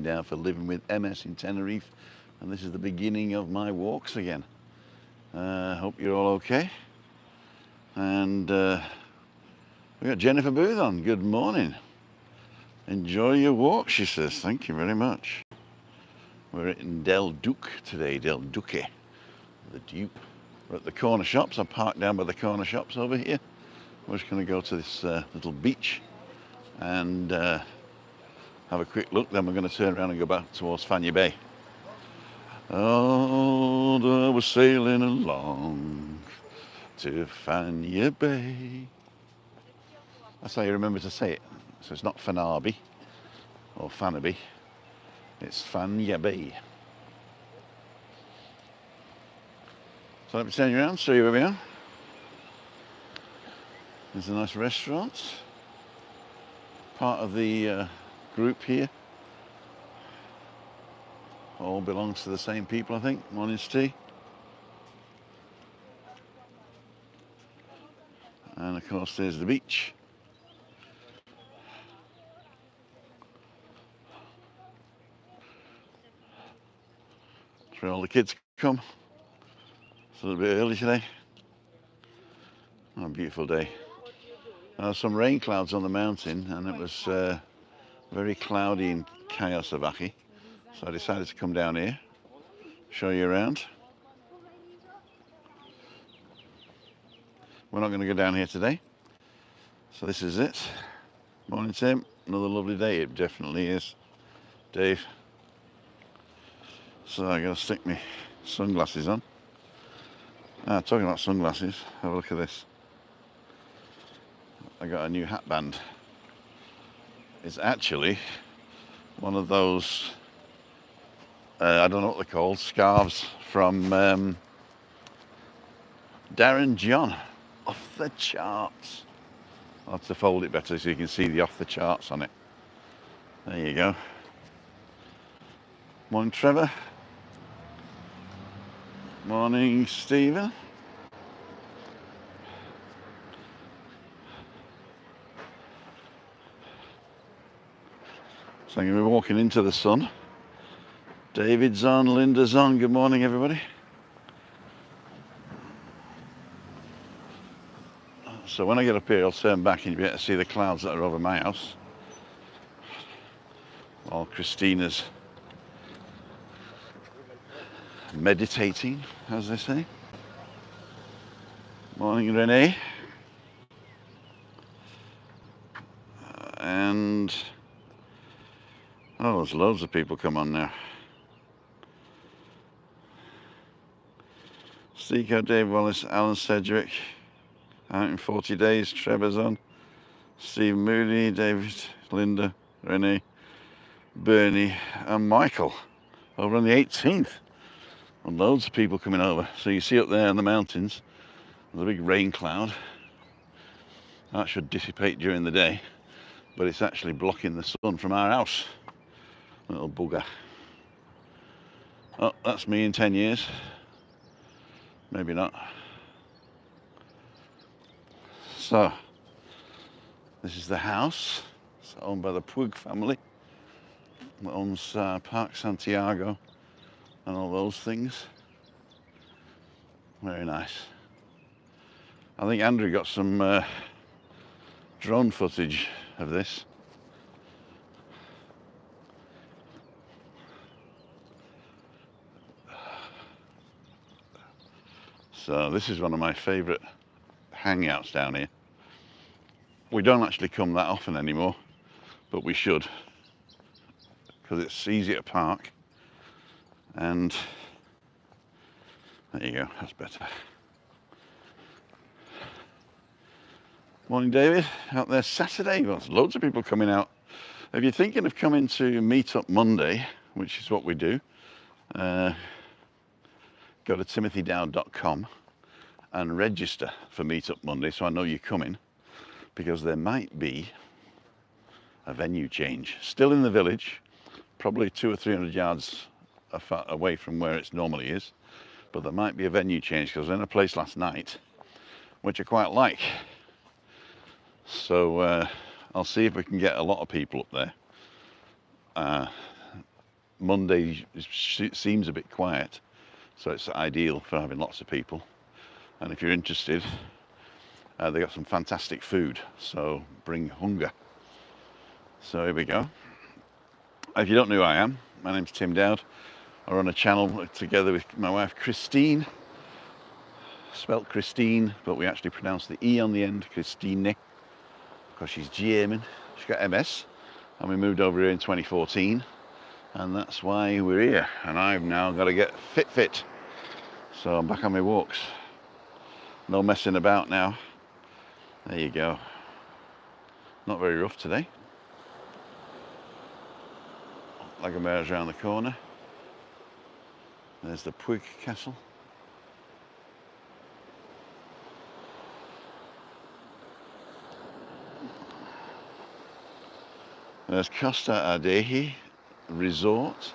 down for living with MS in Tenerife, and this is the beginning of my walks again. Hope you're all okay. And we got Jennifer Booth on. Good morning. Enjoy your walk, she says. Thank you very much. We're in Duque today, Duque, the Duke. We're at the corner shops. I parked down by the corner shops over here. We're just going to go to this little beach and have a quick look. Then we're going to turn around and go back towards Fañabé. Oh, I was sailing along to Fañabé. That's how you remember to say it. So it's not Fañabé or Fañabé. It's Fañabé. So let me turn you around, show you where we are. There's a nice restaurant. Part of the group here. All belongs to the same people, I think. Morning's tea. And of course there's the beach. That's where all the kids come. It's a little bit early today. Oh, a beautiful day. Some rain clouds on the mountain, and it was very cloudy in Cayo. So I decided to come down here, show you around. We're not going to go down here today. So this is it. Morning, Tim. Another lovely day. It definitely is. Dave. So I got to stick my sunglasses on. Talking about sunglasses, have a look at this. I got a new hat band. It's actually one of those, I don't know what they're called, scarves from Darren John. Off the charts. I'll have to fold it better so you can see the off the charts on it. There you go. Morning, Trevor. Morning, Stephen. So I'm going to be walking into the sun. David's on, Linda's on. Good morning, everybody. So when I get up here, I'll turn back and you'll be able to see the clouds that are over my house. While Christina's meditating, as they say. Morning, Renee. And oh, there's loads of people come on now. Stico, Dave Wallace, Alan Sedgwick, out in 40 days, Trevor's on. Steve Moody, David, Linda, Renee, Bernie, and Michael over on the 18th. And loads of people coming over. So you see up there in the mountains, there's a big rain cloud. That should dissipate during the day, but it's actually blocking the sun from our house. Little bugger. Oh, that's me in 10 years. Maybe not. So, this is the house. It's owned by the Puig family. That owns Park Santiago and all those things. Very nice. I think Andrew got some drone footage of this. So this is one of my favourite hangouts down here. We don't actually come that often anymore, but we should, because it's easy to park. And there you go, that's better. Morning, David. Out there Saturday. Well, there's loads of people coming out. If you're thinking of coming to Meetup Monday, which is what we do, go to timothydowd.com and register for Meetup Monday so I know you're coming, because there might be a venue change. Still in the village, probably 200 or 300 yards away from where it normally is, but there might be a venue change because I was in a place last night which I quite like. So I'll see if we can get a lot of people up there. Monday seems a bit quiet, so it's ideal for having lots of people. And if you're interested, they got some fantastic food, so bring hunger. So here we go. If you don't know who I am, my name's Tim Dowd. I run a channel together with my wife Christine, spelt Christine, but we actually pronounce the E on the end, Christine, because she's German. She's got MS, and we moved over here in 2014, and that's why we're here. And I've now got to get fit. So I'm back on my walks. No messing about now. There you go. Not very rough today. Lagomera's around the corner. There's the Puig Castle. There's Costa Adeje Resort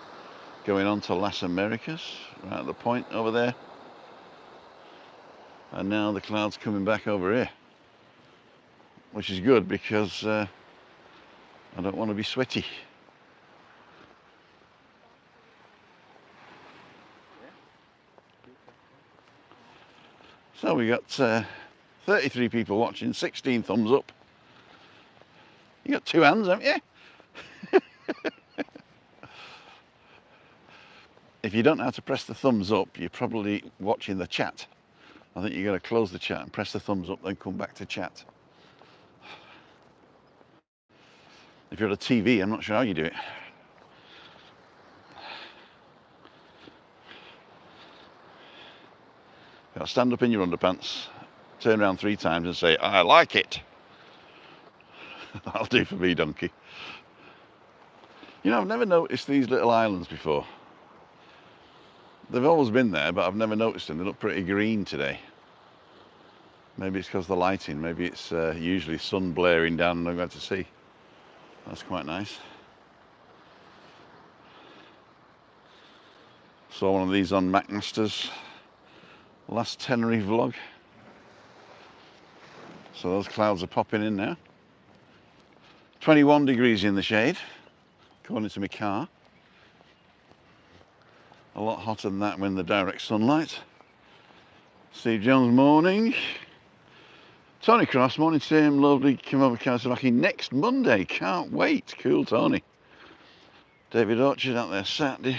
going on to Las Americas, right at the point over there. And now the cloud's coming back over here, which is good because I don't want to be sweaty. So we got 33 people watching, 16 thumbs up. You got 2 hands, haven't you? If you don't know how to press the thumbs up, you're probably watching the chat. I think you've got to close the chat and press the thumbs up, then come back to chat. If you're on a TV, I'm not sure how you do it. You've got to stand up in your underpants, turn around 3 times and say, I like it. That'll do for me, donkey. You know, I've never noticed these little islands before. They've always been there, but I've never noticed them. They look pretty green today. Maybe it's because of the lighting. Maybe it's usually sun blaring down and I'm going to see. That's quite nice. Saw one of these on Craicmaster's last Tenerife vlog. So those clouds are popping in now. 21 degrees in the shade, according to my car. A lot hotter than that when the direct sunlight. Steve Jones, morning. Tony Cross, morning Tim, lovely, come over Kawasaki next Monday, can't wait, cool Tony. David Orchard out there Saturday.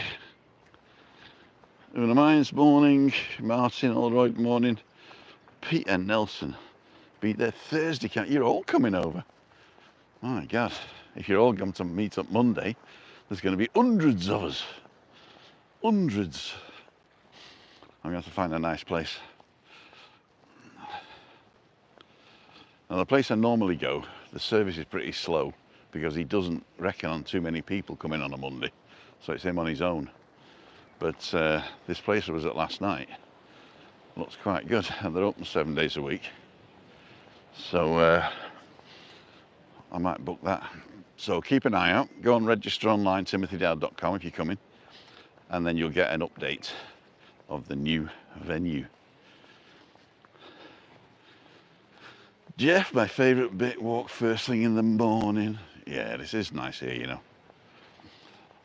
Una Mines, morning. Martin Allroyd, morning. Peter Nelson, be there Thursday, you're all coming over. Oh my God, if you're all going to meet up Monday, there's going to be hundreds of us. Hundreds. I'm going to have to find a nice place. Now the place I normally go, the service is pretty slow because he doesn't reckon on too many people coming on a Monday. So it's him on his own. But this place I was at last night looks quite good, and they're open 7 days a week. So I might book that. So keep an eye out. Go and register online, timothydowd.com if you're coming, and then you'll get an update of the new venue. Jeff, my favourite bit, walk first thing in the morning. Yeah, this is nice here, you know.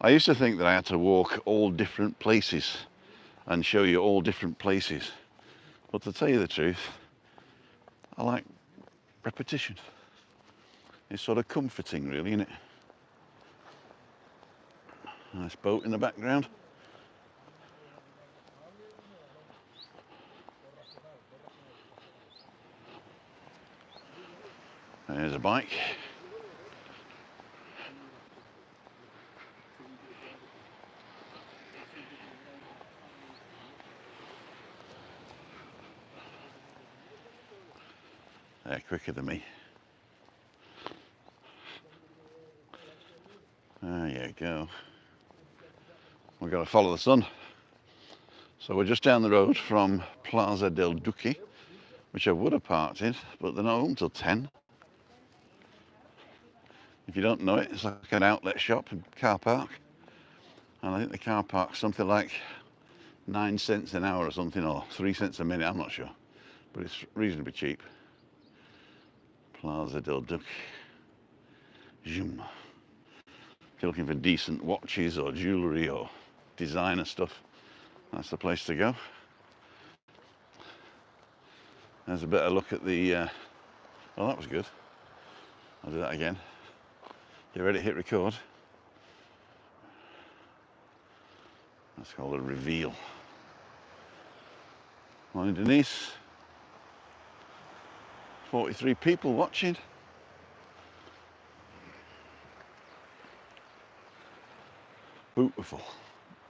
I used to think that I had to walk all different places and show you all different places. But to tell you the truth, I like repetition. It's sort of comforting, really, isn't it? Nice boat in the background. There's a bike. They're quicker than me. There you go. We've got to follow the sun. So we're just down the road from Plaza del Duque, which I would have parked in, but they're not open till 10. If you don't know it, it's like an outlet shop and car park. And I think the car park's something like 9 cents an hour or something, or 3 cents a minute, I'm not sure. But it's reasonably cheap. Plaza del Duque. Zoom. If you're looking for decent watches or jewellery or designer stuff, that's the place to go. There's a better look at the, well, that was good. I'll do that again. You ready to hit record? That's called a reveal. Morning, Denise. 43 people watching. Beautiful,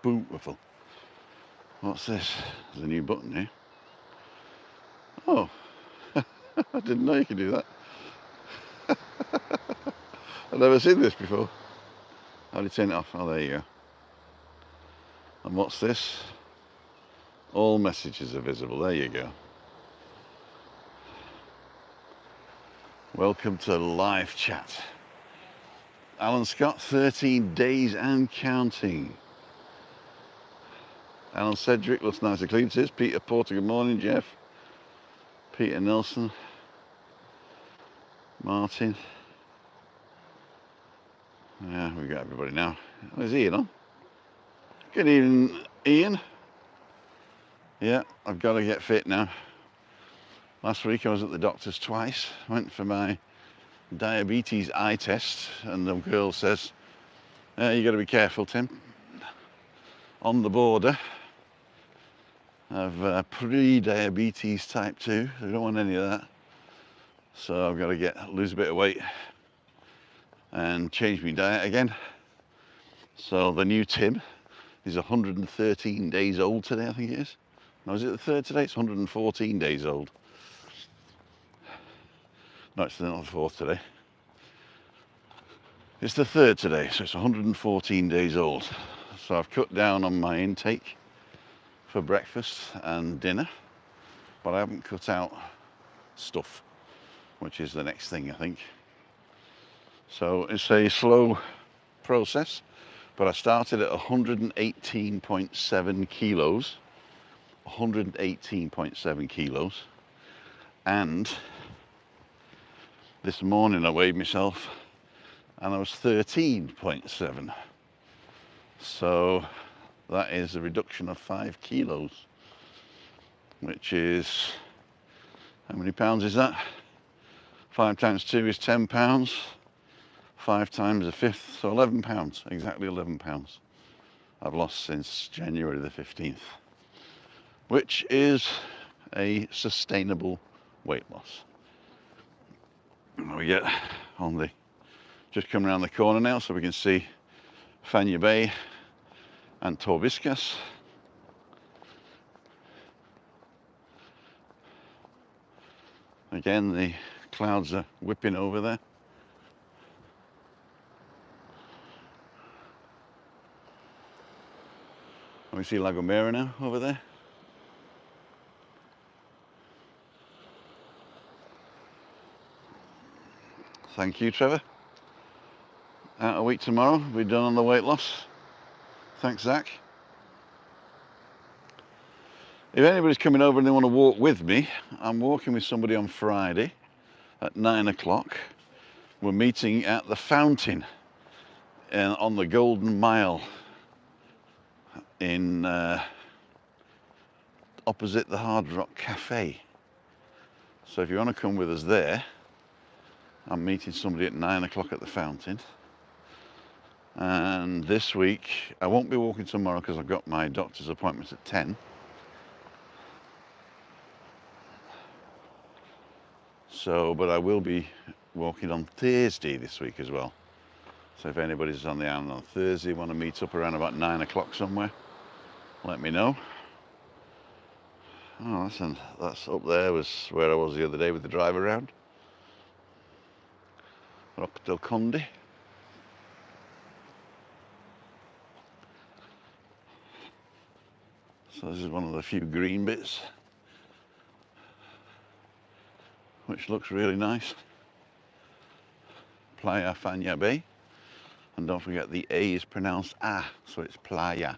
beautiful. What's this? There's a new button here. Oh, I didn't know you could do that. I've never seen this before. How do you turn it off? Oh, there you go. And what's this? All messages are visible. There you go. Welcome to live chat. Alan Scott, 13 days and counting. Alan Cedric, looks nice and clean. It is. Peter Porter, good morning, Jeff. Peter Nelson. Martin. Yeah, we got everybody now. Oh, is Ian on? Good evening, Ian. Yeah, I've got to get fit now. Last week I was at the doctor's twice. Went for my diabetes eye test, and the girl says, you got to be careful, Tim. On the border of pre-diabetes type 2. I don't want any of that. So I've got to lose a bit of weight and change my diet again. So the new Tim is 113 days old today, I think it is. No, is it the third today? It's 114 days old. No, it's not the fourth today. It's the third today, so it's 114 days old. So I've cut down on my intake for breakfast and dinner, but I haven't cut out stuff, which is the next thing, I think. So it's a slow process, but I started at 118.7 kilos, 118.7 kilos, and this morning I weighed myself and I was 13.7. So that is a reduction of 5 kilos, which is, how many pounds is that? 5 times 2 is 10 pounds. 5 times a fifth, so 11 pounds, exactly 11 pounds I've lost since January the 15th, which is a sustainable weight loss. We get on the, just come around the corner now so we can see Fañabé and Torbiscas. Again, the clouds are whipping over there. We see La Gomera now over there. Thank you, Trevor. Out a week tomorrow, we're done on the weight loss. Thanks, Zach. If anybody's coming over and they want to walk with me, I'm walking with somebody on Friday at 9 o'clock. We're meeting at the fountain on the Golden Mile in opposite the Hard Rock Cafe. So if you want to come with us there, I'm meeting somebody at 9 o'clock at the fountain. And this week, I won't be walking tomorrow because I've got my doctor's appointment at 10. So, but I will be walking on Thursday this week as well. So if anybody's on the island on Thursday, want to meet up around about 9 o'clock somewhere, let me know. Oh, that's up there was where I was the other day with the drive around. We're up at El Conde. So this is one of the few green bits, which looks really nice. Playa Fañabé. And don't forget the A is pronounced A, so it's playa,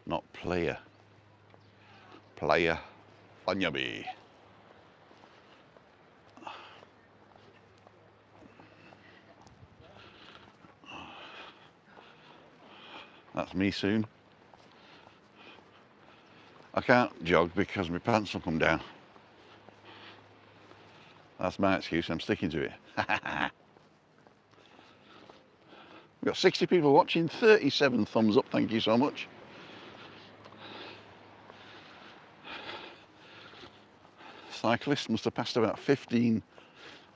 not playa. Playa Fañabé. That's me soon. I can't jog because my pants will come down. That's my excuse, I'm sticking to it. We've got 60 people watching, 37 thumbs up, thank you so much. Cyclists must have passed about 15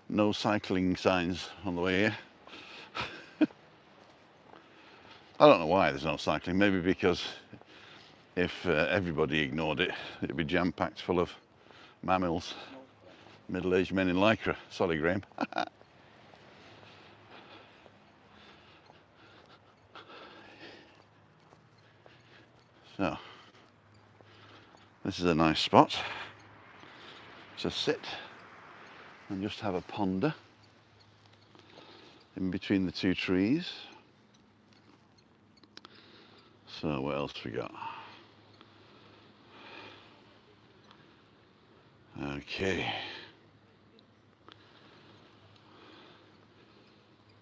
no cycling signs on the way here. I don't know why there's no cycling, maybe because if everybody ignored it, it'd be jam-packed full of mammals, middle-aged men in lycra. Sorry, Graham. So, this is a nice spot to sit and just have a ponder in between the two trees. So what else we got? Okay.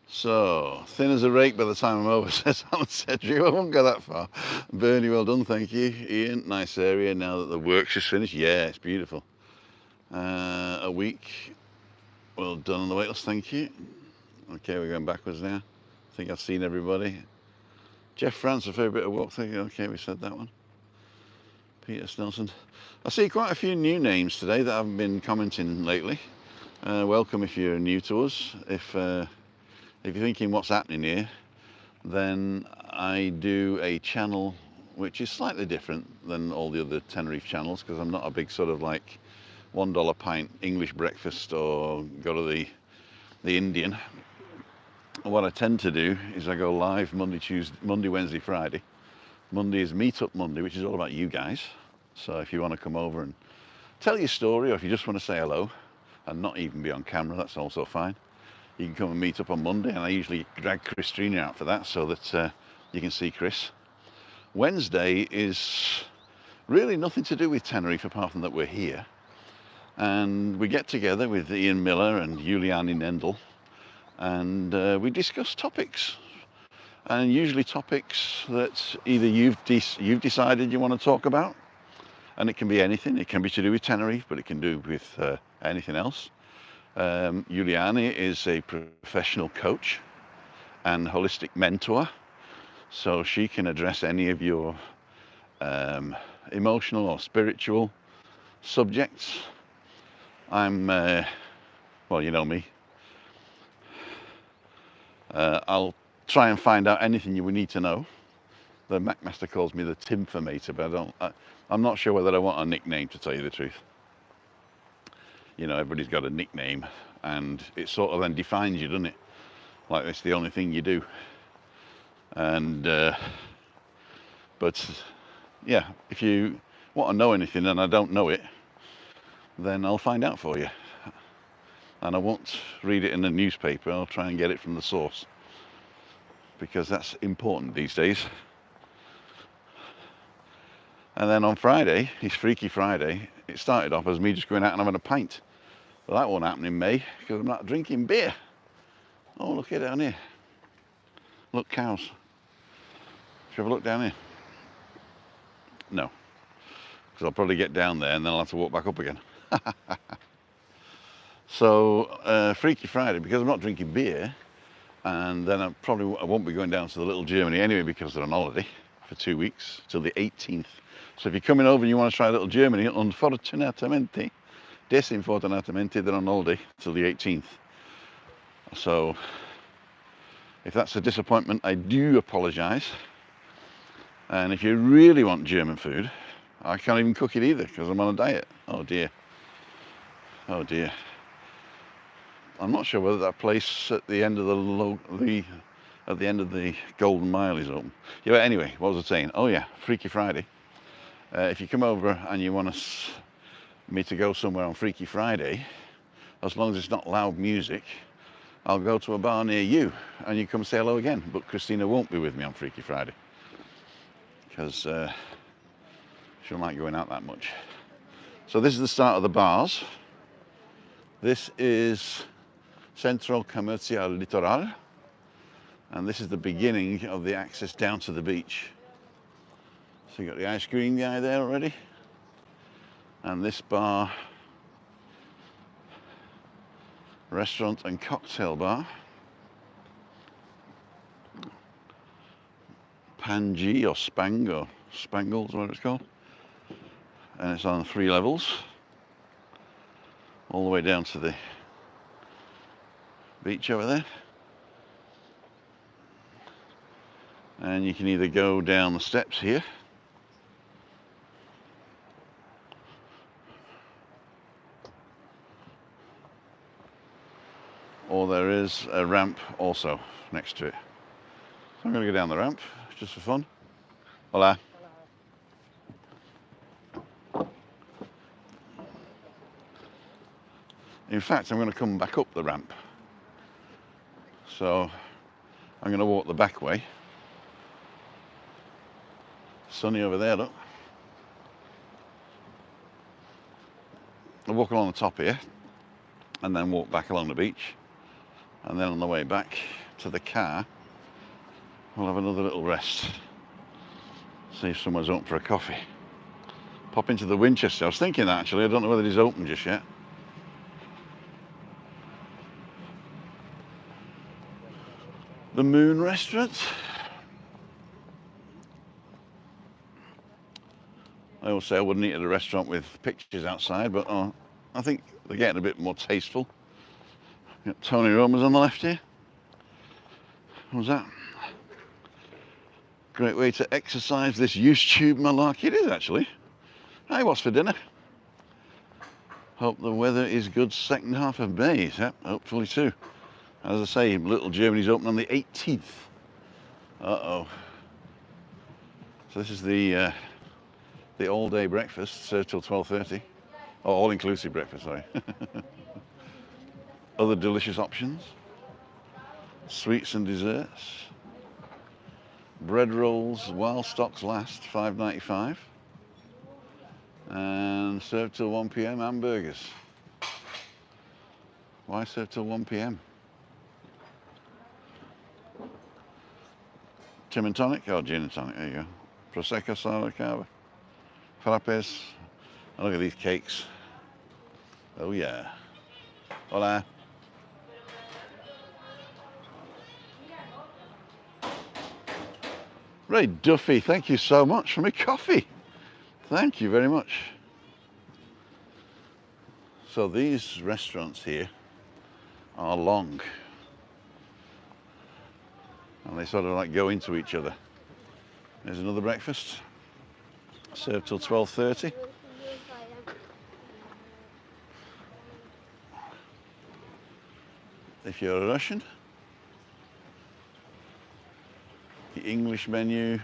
So, thin as a rake by the time I'm over, says Alan Cedric. I won't go that far. Bernie, well done, thank you. Ian, nice area now that the works is finished. Yeah, it's beautiful. A week, well done on the waitlist, thank you. Okay, we're going backwards now. I think I've seen everybody. Jeff France, a favourite bit of walk, thank you. Okay, we said that one. Peter Snelson. I see quite a few new names today that haven't been commenting lately. Welcome if you're new to us. If you're thinking what's happening here, then I do a channel which is slightly different than all the other Tenerife channels, because I'm not a big sort of like $1 pint English breakfast or go to the Indian. What I tend to do is I go live Monday, Wednesday, Friday. Monday is Meetup Monday, which is all about you guys. So if you want to come over and tell your story, or if you just want to say hello and not even be on camera, that's also fine. You can come and meet up on Monday, and I usually drag Christina out for that so that you can see Chris. Wednesday is really nothing to do with Tenerife apart from that we're here. And we get together with Ian Miller and Juliani Nendel, and we discuss topics. And usually topics that either you've decided you want to talk about, and it can be anything. It can be to do with Tenerife, but it can do with anything else. Juliani is a professional coach and holistic mentor, so she can address any of your emotional or spiritual subjects. I'm, well, you know me. I'll try and find out anything you would need to know. The Macmaster calls me the Timformator, but I'm not sure whether I want a nickname, to tell you the truth. You know, everybody's got a nickname, and it sort of then defines you, doesn't it? Like it's the only thing you do. And but yeah, if you want to know anything and I don't know it, then I'll find out for you. And I won't read it in the newspaper. I'll try and get it from the source, because that's important these days. And then on Friday, it's Freaky Friday. It started off as me just going out and having a pint. But that won't happen in May, because I'm not drinking beer. Oh, look at down here. Look, cows. Should we have a look down here? No, because I'll probably get down there and then I'll have to walk back up again. So, Freaky Friday, because I'm not drinking beer, and then I won't be going down to the Little Germany anyway, because they're on holiday for 2 weeks till the 18th. So if you're coming over and you want to try Little Germany, desinfortunatamente, they're on holiday till the 18th. So if that's a disappointment, I do apologise. And if you really want German food, I can't even cook it either, because I'm on a diet. Oh dear. Oh dear. I'm not sure whether that place at the end of the Golden Mile is open. Yeah, but anyway, what was I saying? Oh yeah, Freaky Friday. If you come over and you want me to go somewhere on Freaky Friday, as long as it's not loud music, I'll go to a bar near you and you come say hello again. But Christina won't be with me on Freaky Friday, because she'll like going out that much. So this is the start of the bars. This is Centro Comercial Litoral, and this is the beginning of the access down to the beach. So you got the ice cream guy there already. And this bar, restaurant and cocktail bar. Panji or Spango, Spangles, what it's called. And it's on 3 levels. All the way down to the beach over there. And you can either go down the steps here, or there is a ramp also next to it. So I'm going to go down the ramp just for fun. Hola. In fact, I'm going to come back up the ramp. So I'm going to walk the back way. Sunny over there, look. I'll walk along the top here and then walk back along the beach. And then on the way back to the car, we'll have another little rest. See if someone's open for a coffee. Pop into the Winchester. I was thinking that actually. I don't know whether it's open just yet. The Moon Restaurant. I always say I wouldn't eat at a restaurant with pictures outside, but I think they're getting a bit more tasteful. Got Tony Roma's on the left here. What was that? Great way to exercise this YouTube malarkey. It is actually. Hey, what's for dinner? Hope the weather is good second half of May. Yep, hopefully too. As I say, Little Germany's open on the 18th. Uh-oh. So this is the all-day breakfast, served till 12:30. Oh, all-inclusive breakfast, sorry. Other delicious options. Sweets and desserts. Bread rolls while stocks last, $5.95. And served till 1 p.m. hamburgers. Why served till 1 p.m.? Gin and tonic? Oh, gin and tonic, there you go. Prosecco, sour cava. Frappes. Oh, look at these cakes. Oh yeah. Hola. Ray Duffy, thank you so much for my coffee. Thank you very much. So these restaurants here are long. And they sort of like go into each other. There's another breakfast. Served till 12:30. If you're a Russian. The English menu.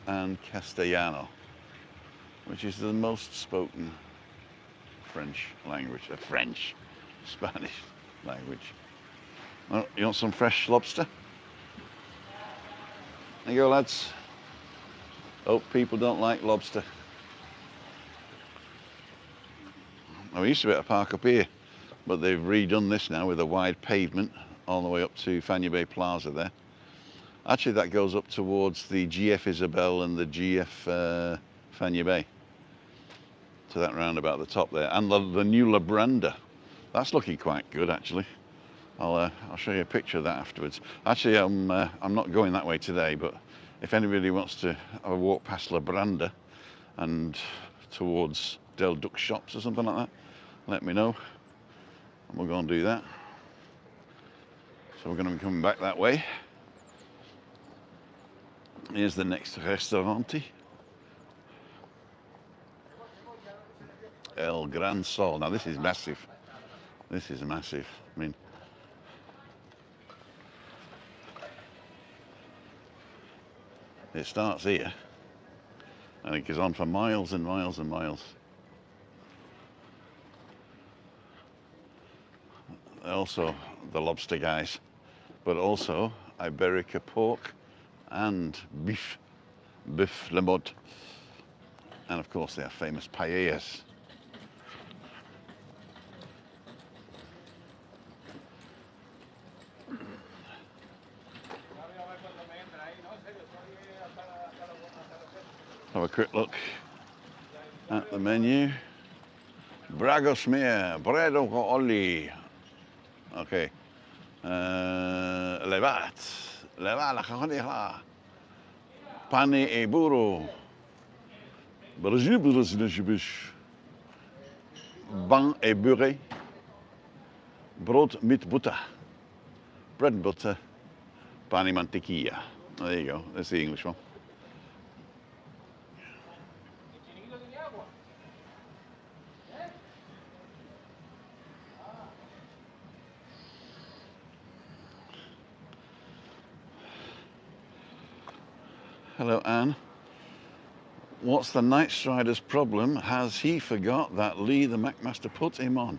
And Castellano, which is the most spoken French language, Spanish language. Oh, you want some fresh lobster? There you go, lads. Oh, people don't like lobster. Oh, we used to be able to park up here, but they've redone this now with a wide pavement all the way up to Fañabé Plaza there. Actually, that goes up towards the GF Isabel and the GF Fañabé. To that roundabout at the top there. And the new La Branda. That's looking quite good, actually. I'll show you a picture of that afterwards. Actually, I'm not going that way today, but if anybody wants to have a walk past La Branda and towards Del Duque shops or something like that, let me know. And we'll go and do that. So we're going to be coming back that way. Here's the next restaurante. El Gran Sol. Now this is massive. This is massive. I mean, it starts here and it goes on for miles and miles and miles. Also the lobster guys, but also Iberica pork and beef le mode. And of course their famous paellas. Have a quick look at the menu. Bragosmir, bredo con oli. Okay. Levat la cajonera. Pane e burro. Ban et beurre. Brood mit butter. Bread and butter. Pan y mantequilla. Oh, there you go. That's the English one. Hello, Anne. What's the Night Strider's problem? Has he forgot that Lee the Macmaster put him on?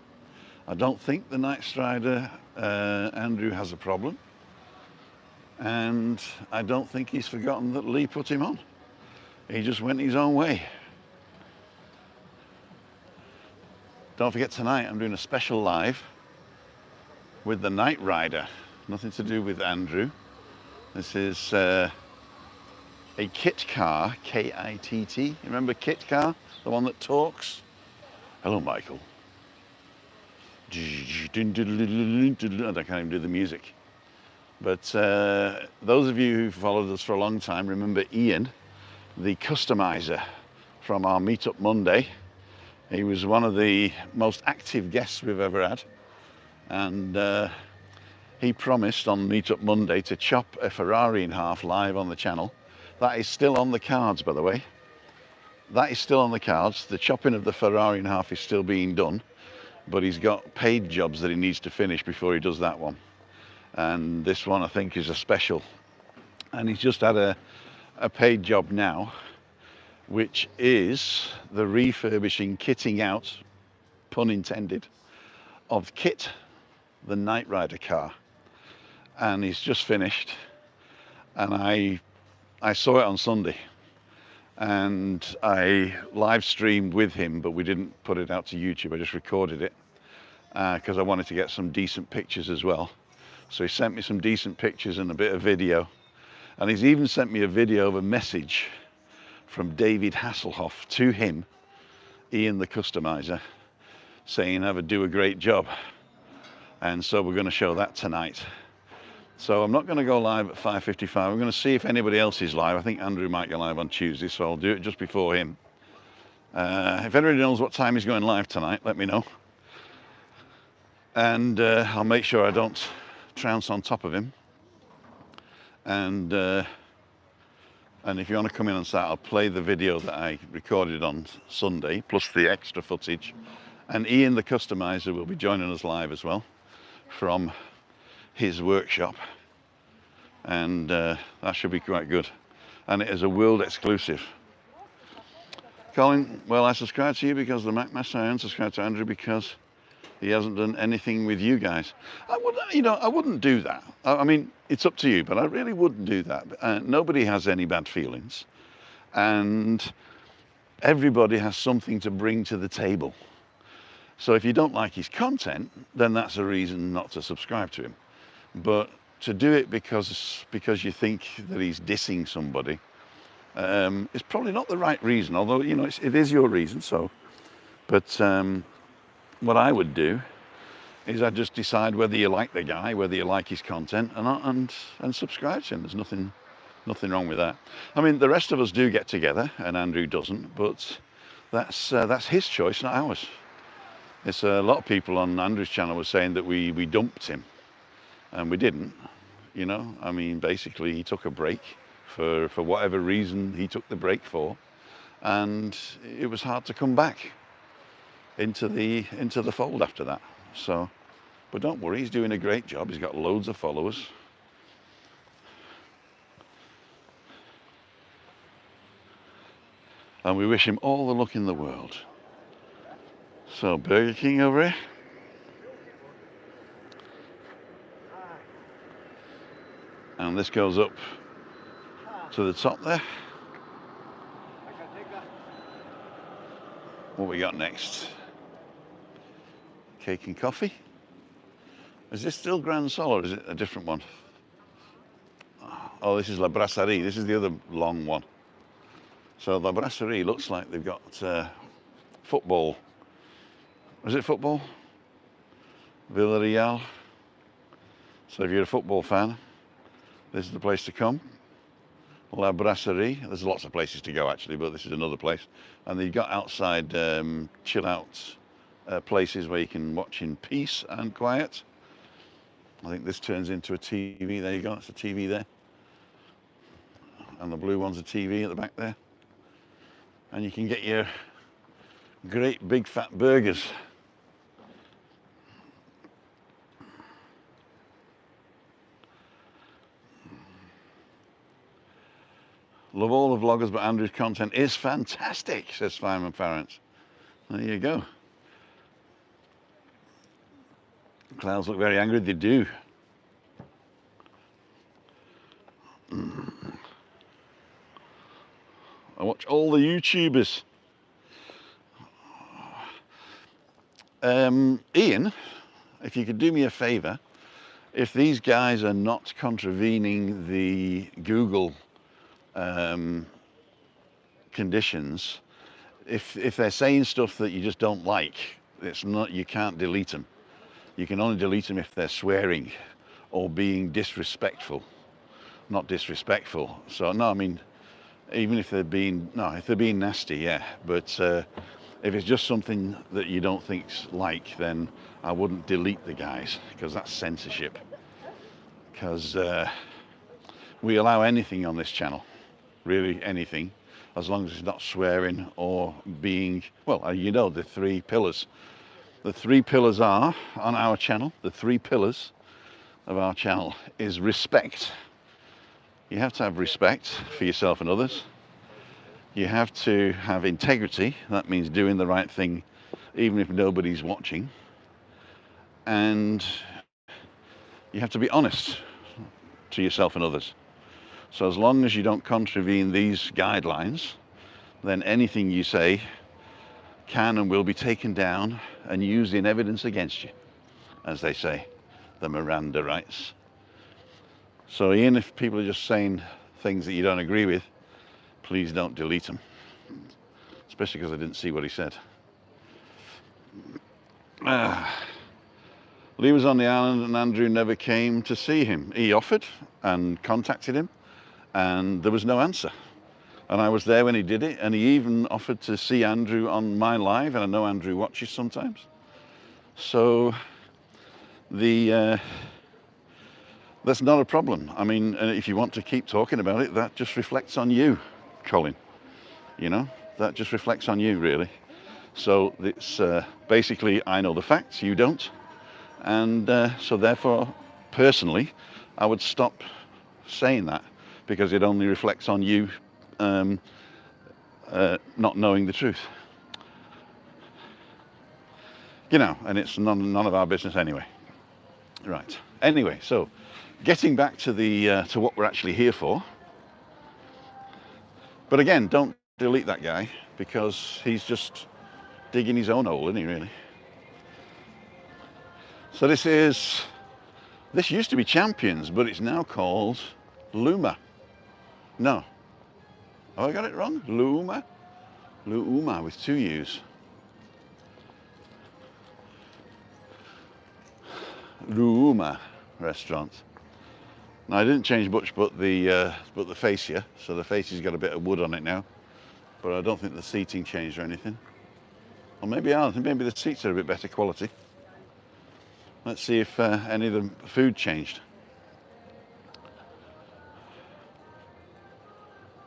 I don't think the Night Strider, Andrew, has a problem. And I don't think he's forgotten that Lee put him on. He just went his own way. Don't forget tonight I'm doing a special live with the Night Rider. Nothing to do with Andrew. This is a kit car, K-I-T-T. You remember kit car? The one that talks? Hello, Michael. I can't even do the music. But those of you who followed us for a long time remember Ian, the customizer from our Meetup Monday. He was one of the most active guests we've ever had. And he promised on Meetup Monday to chop a Ferrari in half live on the channel. That is still on the cards, by the way. That is still on the cards. The chopping of the Ferrari in half is still being done, but he's got paid jobs that he needs to finish before he does that one. And this one, I think, is a special. And he's just had a paid job now, which is the refurbishing, kitting out, pun intended, of Kit, the Night Rider car. And he's just finished. And I saw it on Sunday, and I live streamed with him, but we didn't put it out to YouTube. I just recorded it because I wanted to get some decent pictures as well. So he sent me some decent pictures and a bit of video, and he's even sent me a video of a message from David Hasselhoff to him, Ian the customizer, saying do a great job. And so we're going to show that tonight. So I'm not going to go live at 5:55. I'm going to see if anybody else is live. I think Andrew might go live on Tuesday, so I'll do it just before him. If anybody knows what time he's going live tonight, let me know. And I'll make sure I don't trounce on top of him. And if you want to come in and start, I'll play the video that I recorded on Sunday, plus the extra footage. And Ian the customizer will be joining us live as well from his workshop, and that should be quite good. And it is a world exclusive. Colin, well, I subscribe to you because the Macmaster. I unsubscribe to Andrew because he hasn't done anything with you guys. I wouldn't do that. I mean, it's up to you, but I really wouldn't do that. Nobody has any bad feelings, and everybody has something to bring to the table. So if you don't like his content, then that's a reason not to subscribe to him. But to do it because you think that he's dissing somebody is probably not the right reason, although, you know, it is your reason. So, but what I would do is I'd just decide whether you like the guy, whether you like his content, and subscribe to him. There's nothing wrong with that. I mean, the rest of us do get together, and Andrew doesn't, but that's his choice, not ours. It's a lot of people on Andrew's channel were saying that we dumped him. And we didn't, you know. I mean, basically he took a break for whatever reason he took the break for, and it was hard to come back into the fold after that. So, but don't worry, he's doing a great job. He's got loads of followers. And we wish him all the luck in the world. So, Burger King over here. And this goes up to the top there. What we got next? Cake and coffee. Is this still Gran Sol or is it a different one? Oh, this is La Brasserie. This is the other long one. So the brasserie looks like they've got football. Is it football? Villarreal. So if you're a football fan, this is the place to come. La Brasserie. There's lots of places to go actually, but this is another place. And they've got outside chill out places where you can watch in peace and quiet. I think this turns into a TV. There you go, that's a TV there. And the blue one's a TV at the back there. And you can get your great big fat burgers. Love all the vloggers, but Andrew's content is fantastic, says Simon Farrant. There you go. Clouds look very angry, they do. I watch all the YouTubers. Ian, if you could do me a favour, if these guys are not contravening the Google conditions, if they're saying stuff that you just don't like, it's not, you can't delete them. You can only delete them if they're swearing or being disrespectful. Not disrespectful. So no, I mean, even if they're being, no, if they're being nasty, yeah. But if it's just something that you don't think's like, then I wouldn't delete the guys, because that's censorship. Because we allow anything on this channel, really anything, as long as it's not swearing or being, well, you know, the three pillars. The three pillars are, on our channel, the three pillars of our channel is respect. You have to have respect for yourself and others. You have to have integrity. That means doing the right thing even if nobody's watching. And you have to be honest to yourself and others. So as long as you don't contravene these guidelines, then anything you say can and will be taken down and used in evidence against you, as they say, the Miranda rights. So Ian, if people are just saying things that you don't agree with, please don't delete them, especially because I didn't see what he said. Lee was on the island and Andrew never came to see him. He offered and contacted him and there was no answer. And I was there when he did it, and he even offered to see Andrew on my live, and I know Andrew watches sometimes. So that's not a problem. I mean, if you want to keep talking about it, that just reflects on you, Colin. You know, that just reflects on you, really. So it's basically, I know the facts, you don't. And so therefore, personally, I would stop saying that, because it only reflects on you not knowing the truth. You know, and it's none of our business anyway. Right. Anyway, so getting back to the to what we're actually here for. But again, don't delete that guy, because he's just digging his own hole, isn't he, really? So this used to be Champions, but it's now called Luma. No. Have I got it wrong? Luma? Luma with two U's. Luma restaurant. Now I didn't change much but the fascia, so the fascia's got a bit of wood on it now. But I don't think the seating changed or anything. Or maybe maybe the seats are a bit better quality. Let's see if any of the food changed.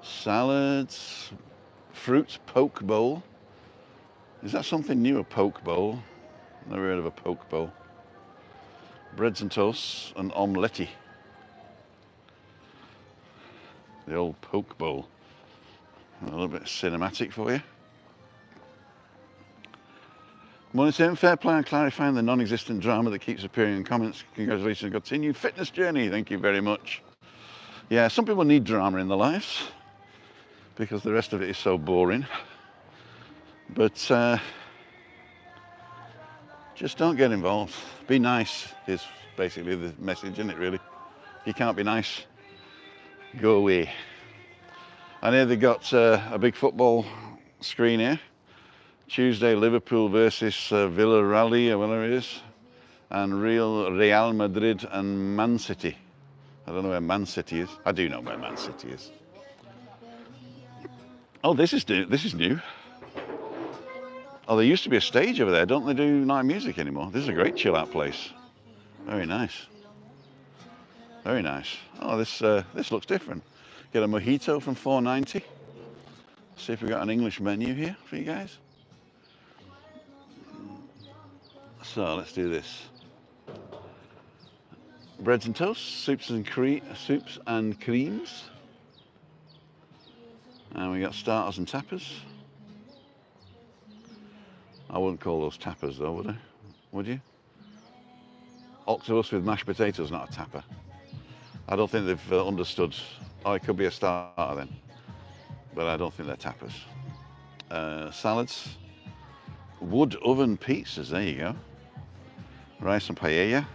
Salads, fruit poke bowl. Is that something new, a poke bowl? Never heard of a poke bowl. Breads and toasts and omelette. The old poke bowl. A little bit cinematic for you. Morning, Tim. Fair play on clarifying the non-existent drama that keeps appearing in comments. Congratulations on continued fitness journey. Thank you very much. Yeah, some people need drama in their lives, because the rest of it is so boring. But just don't get involved. Be nice is basically the message, isn't it, really? If you can't be nice, go away. And here they've got a big football screen here. Tuesday, Liverpool versus Villarreal, or whatever it is. And Real Madrid and Man City. I don't know where Man City is. I do know where Man City is. Oh, this is new. Oh, there used to be a stage over there. Don't they do night music anymore? This is a great chill out place. Very nice. Very nice. Oh, this looks different. Get a mojito from $4.90. See if we've got an English menu here for you guys. So let's do this. Breads and toasts, soups and creams. And we got starters and tappers. I wouldn't call those tappers though, would I? Would you? Octopus with mashed potatoes, not a tapper. I don't think they've understood. Oh, it could be a starter then. But I don't think they're tappers. Salads. Wood oven pizzas, there you go. Rice and paella.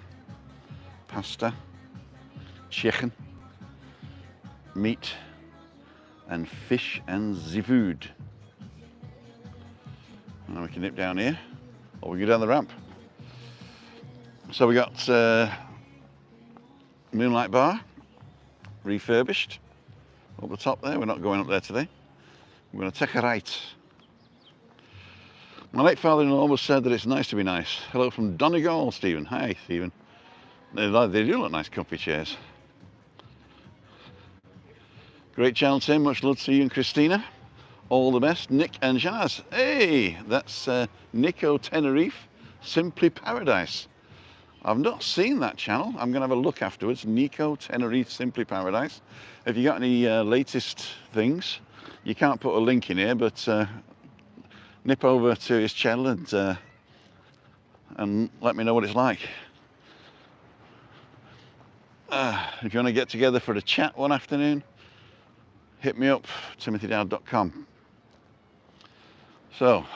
Pasta. Chicken. Meat. And fish and seafood. And we can nip down here, or we go down the ramp. So we got Moonlight Bar, refurbished, up the top there. We're not going up there today. We're going to take a right. My late father-in-law always said that it's nice to be nice. Hello from Donegal, Stephen. Hi, Stephen. They do look nice, comfy chairs. Great channel, Tim. Much love to you and Christina. All the best, Nick and Jazz. Hey, that's Nico Tenerife, Simply Paradise. I've not seen that channel. I'm going to have a look afterwards. Nico Tenerife, Simply Paradise. If you got any latest things, you can't put a link in here, but nip over to his channel and let me know what it's like. If you want to get together for a chat one afternoon, hit me up, timothydowd.com. So,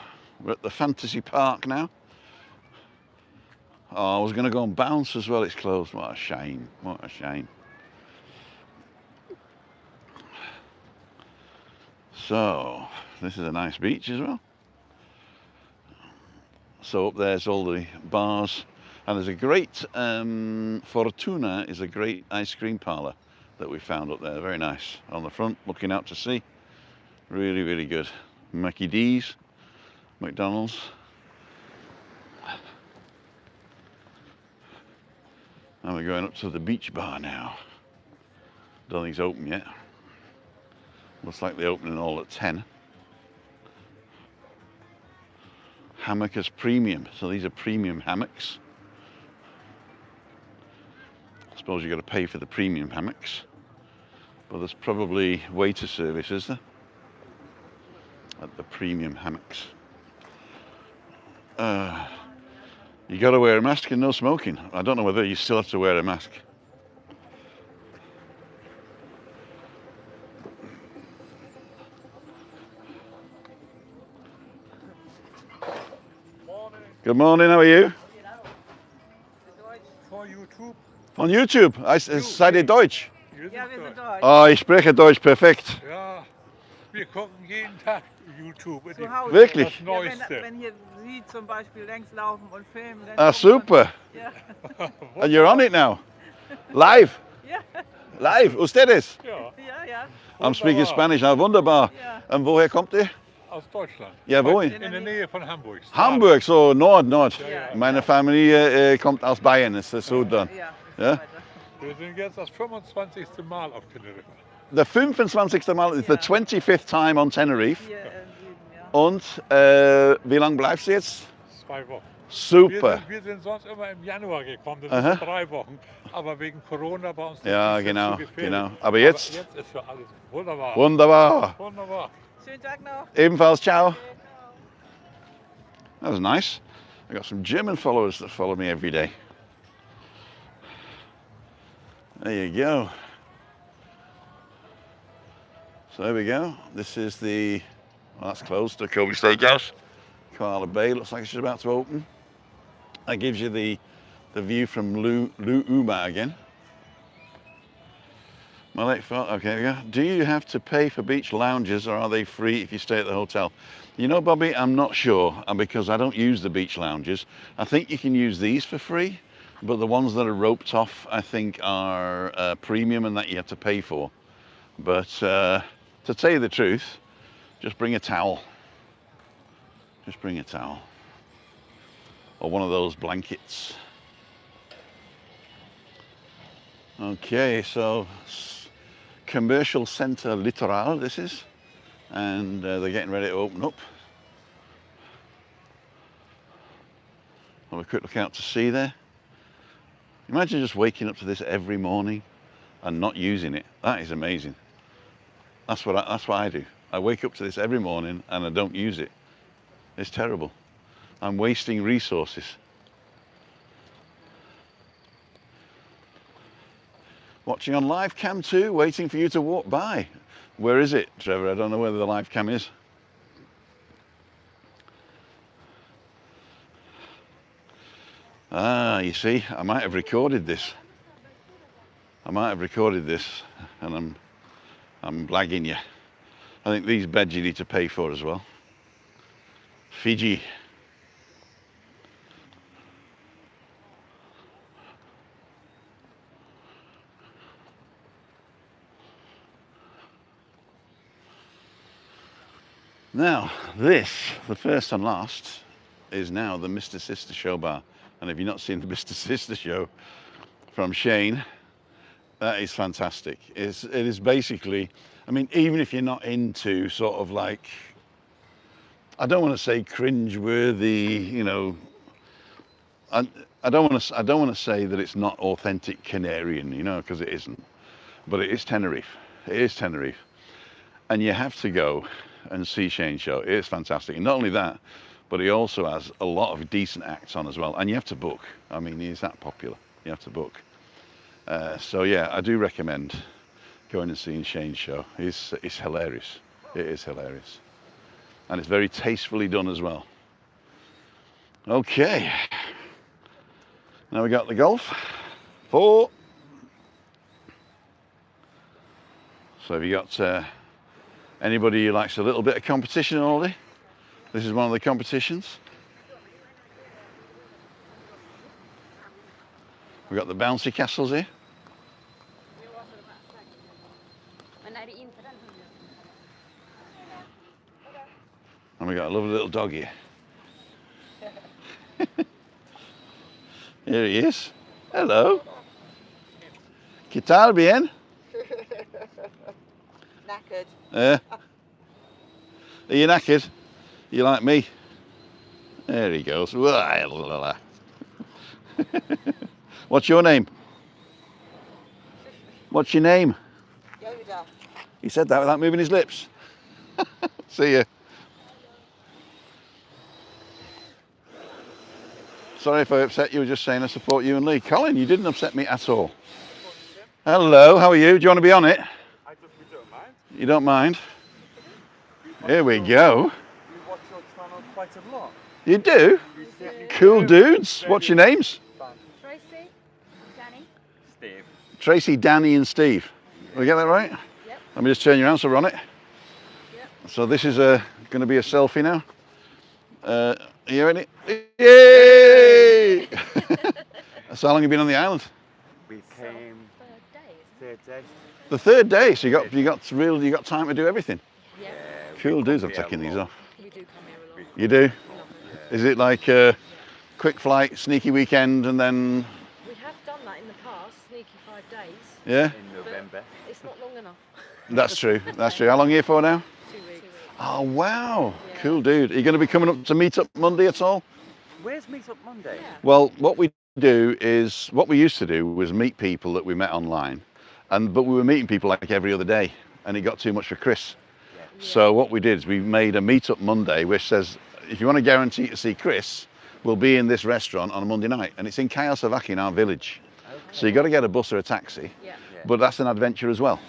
we're at the fantasy park now. Oh, I was going to go and bounce as well, it's closed. What a shame, what a shame. So, this is a nice beach as well. So up there's all the bars. And there's a great, Fortuna is a great ice cream parlour that we found up there. Very nice. On the front, looking out to sea. Really, really good. Mickey D's, McDonald's. And we're going up to the beach bar now. Don't think it's open yet. Looks like they're opening all at 10. Hammockers Premium. So these are premium hammocks. I suppose you've got to pay for the premium hammocks. But there's probably waiter service, is there? At the premium hammocks. You got to wear a mask and no smoking. I don't know whether you still have to wear a mask. Morning. Good morning, how are you? For YouTube. On YouTube. Seid ihr Deutsch? Ja, wir sind Deutsch. Oh, ich spreche Deutsch perfekt. Ja, wir gucken jeden Tag YouTube. Zu Hause. Wirklich? Das Ja, Neueste. wenn hier Sie zum Beispiel längs laufen und filmen, dann Ah, gucken wir- super. Ja. And you're on it now. Live. Ja. Live. Ustedes. Ja, Ja, ja. I'm speaking Wunderbar. Spanish now. Wunderbar. Ja. Und woher kommt ihr? aus Deutschland. Ja, wohin? In der Nähe von Hamburg. Hamburg, so Nord. Ja. Meine Familie kommt aus Bayern, ist das so dann. Ja. Ja? weiter. Wir sind jetzt das 25. Mal auf Tenerife. The 25. Mal is the Ja. 25th time on Tenerife. Hier im Süden, ja. Und wie lange bleibst du jetzt? 2 Wochen. Super. Wir sind sonst immer im Januar gekommen, das Aha. sind 3 Wochen. Aber wegen Corona bei uns Ja, ist es genau, zu gefährlich. genau. Aber jetzt? Jetzt ist für alles wunderbar. Wunderbar. Wunderbar. Schönen Tag noch. Ebenfalls, ciao. That was nice. I got some German followers that follow me every day. There you go. So there we go. This is the, well, that's closed, the Kobe Steakhouse. Koala Bay looks like it's just about to open. That gives you the view from Lu Uma again. My late father. Okay, we go. Do you have to pay for beach lounges, or are they free if you stay at the hotel? You know, Bobby, I'm not sure, because I don't use the beach lounges. I think you can use these for free, but the ones that are roped off, I think, are premium and that you have to pay for. But to tell you the truth, just bring a towel. Just bring a towel. Or one of those blankets. Okay, so Commercial Centre Littoral, this is, and they're getting ready to open up. Have a quick look out to sea there. Imagine just waking up to this every morning and not using it. That is amazing. That's what I do. I wake up to this every morning and I don't use it. It's terrible. I'm wasting resources. Watching on live cam too, waiting for you to walk by. Where is it, Trevor? I don't know where the live cam is. Ah, you see, I might have recorded this. I might have recorded this, and I'm blagging you. I think these beds you need to pay for as well. Fiji. Now, this, the first and last, is now the Mr. Sister Show bar. And if you've not seen the Mr. Sister Show from Shane, that is fantastic. It is basically, I mean, even if you're not into sort of like, I don't want to say cringe-worthy, you know, I don't want to say that it's not authentic Canarian, you know, because it isn't. But it is Tenerife. It is Tenerife. And you have to go and see Shane's show. It is fantastic. And not only that, but he also has a lot of decent acts on as well. And you have to book. I mean, he's that popular. You have to book. So yeah, I do recommend going and seeing Shane's show. It's hilarious. It is hilarious. And it's very tastefully done as well. Okay. Now we got the golf. 4. So have you got anybody who likes a little bit of competition already? This is one of the competitions. We've got the bouncy castles here. And we got a lovely little dog here. Here he is. Hello. ¿Qué tal? Bien? Knackered. Are you knackered? You like me? There he goes. What's your name? What's your name? Yoda. He said that without moving his lips. See ya. Sorry if I upset you, just saying I support you and Lee. Colin, you didn't upset me at all. Hello, how are you? Do you want to be on it? I don't mind. You don't mind? Here we go. We watch your channel quite a lot. You do? Cool dudes. What's your names? Tracy, Danny, Steve. Tracy, Danny and Steve. Did we get that right? Yep. Let me just turn you around so we're on it. Yep. So this is going to be a selfie now. Are you ready? Yay! So how long have you been on the island? We came third day. The 3rd day. So you got time to do everything. Yeah. Cool dudes. I'm taking these off. We do come here a lot. You do? We love it. Is it like a quick flight, sneaky weekend, and then? We have done that in the past, sneaky 5 days. Yeah. In November. It's not long enough. That's true. That's true. How long are you here for now? 2 weeks. Oh wow. Yeah. Cool dude. Are you going to be coming up to meet up Monday at all? Where's Meet Up Monday? Yeah. Well, what we used to do was meet people that we met online, but we were meeting people like every other day, and it got too much for Chris. Yeah. So what we did is we made a meet up Monday, which says if you want to guarantee to see Chris, we'll be in this restaurant on a Monday night, and it's in Kayasavaki in our village. Okay. So you got to get a bus or a taxi, Yeah. but that's an adventure as well.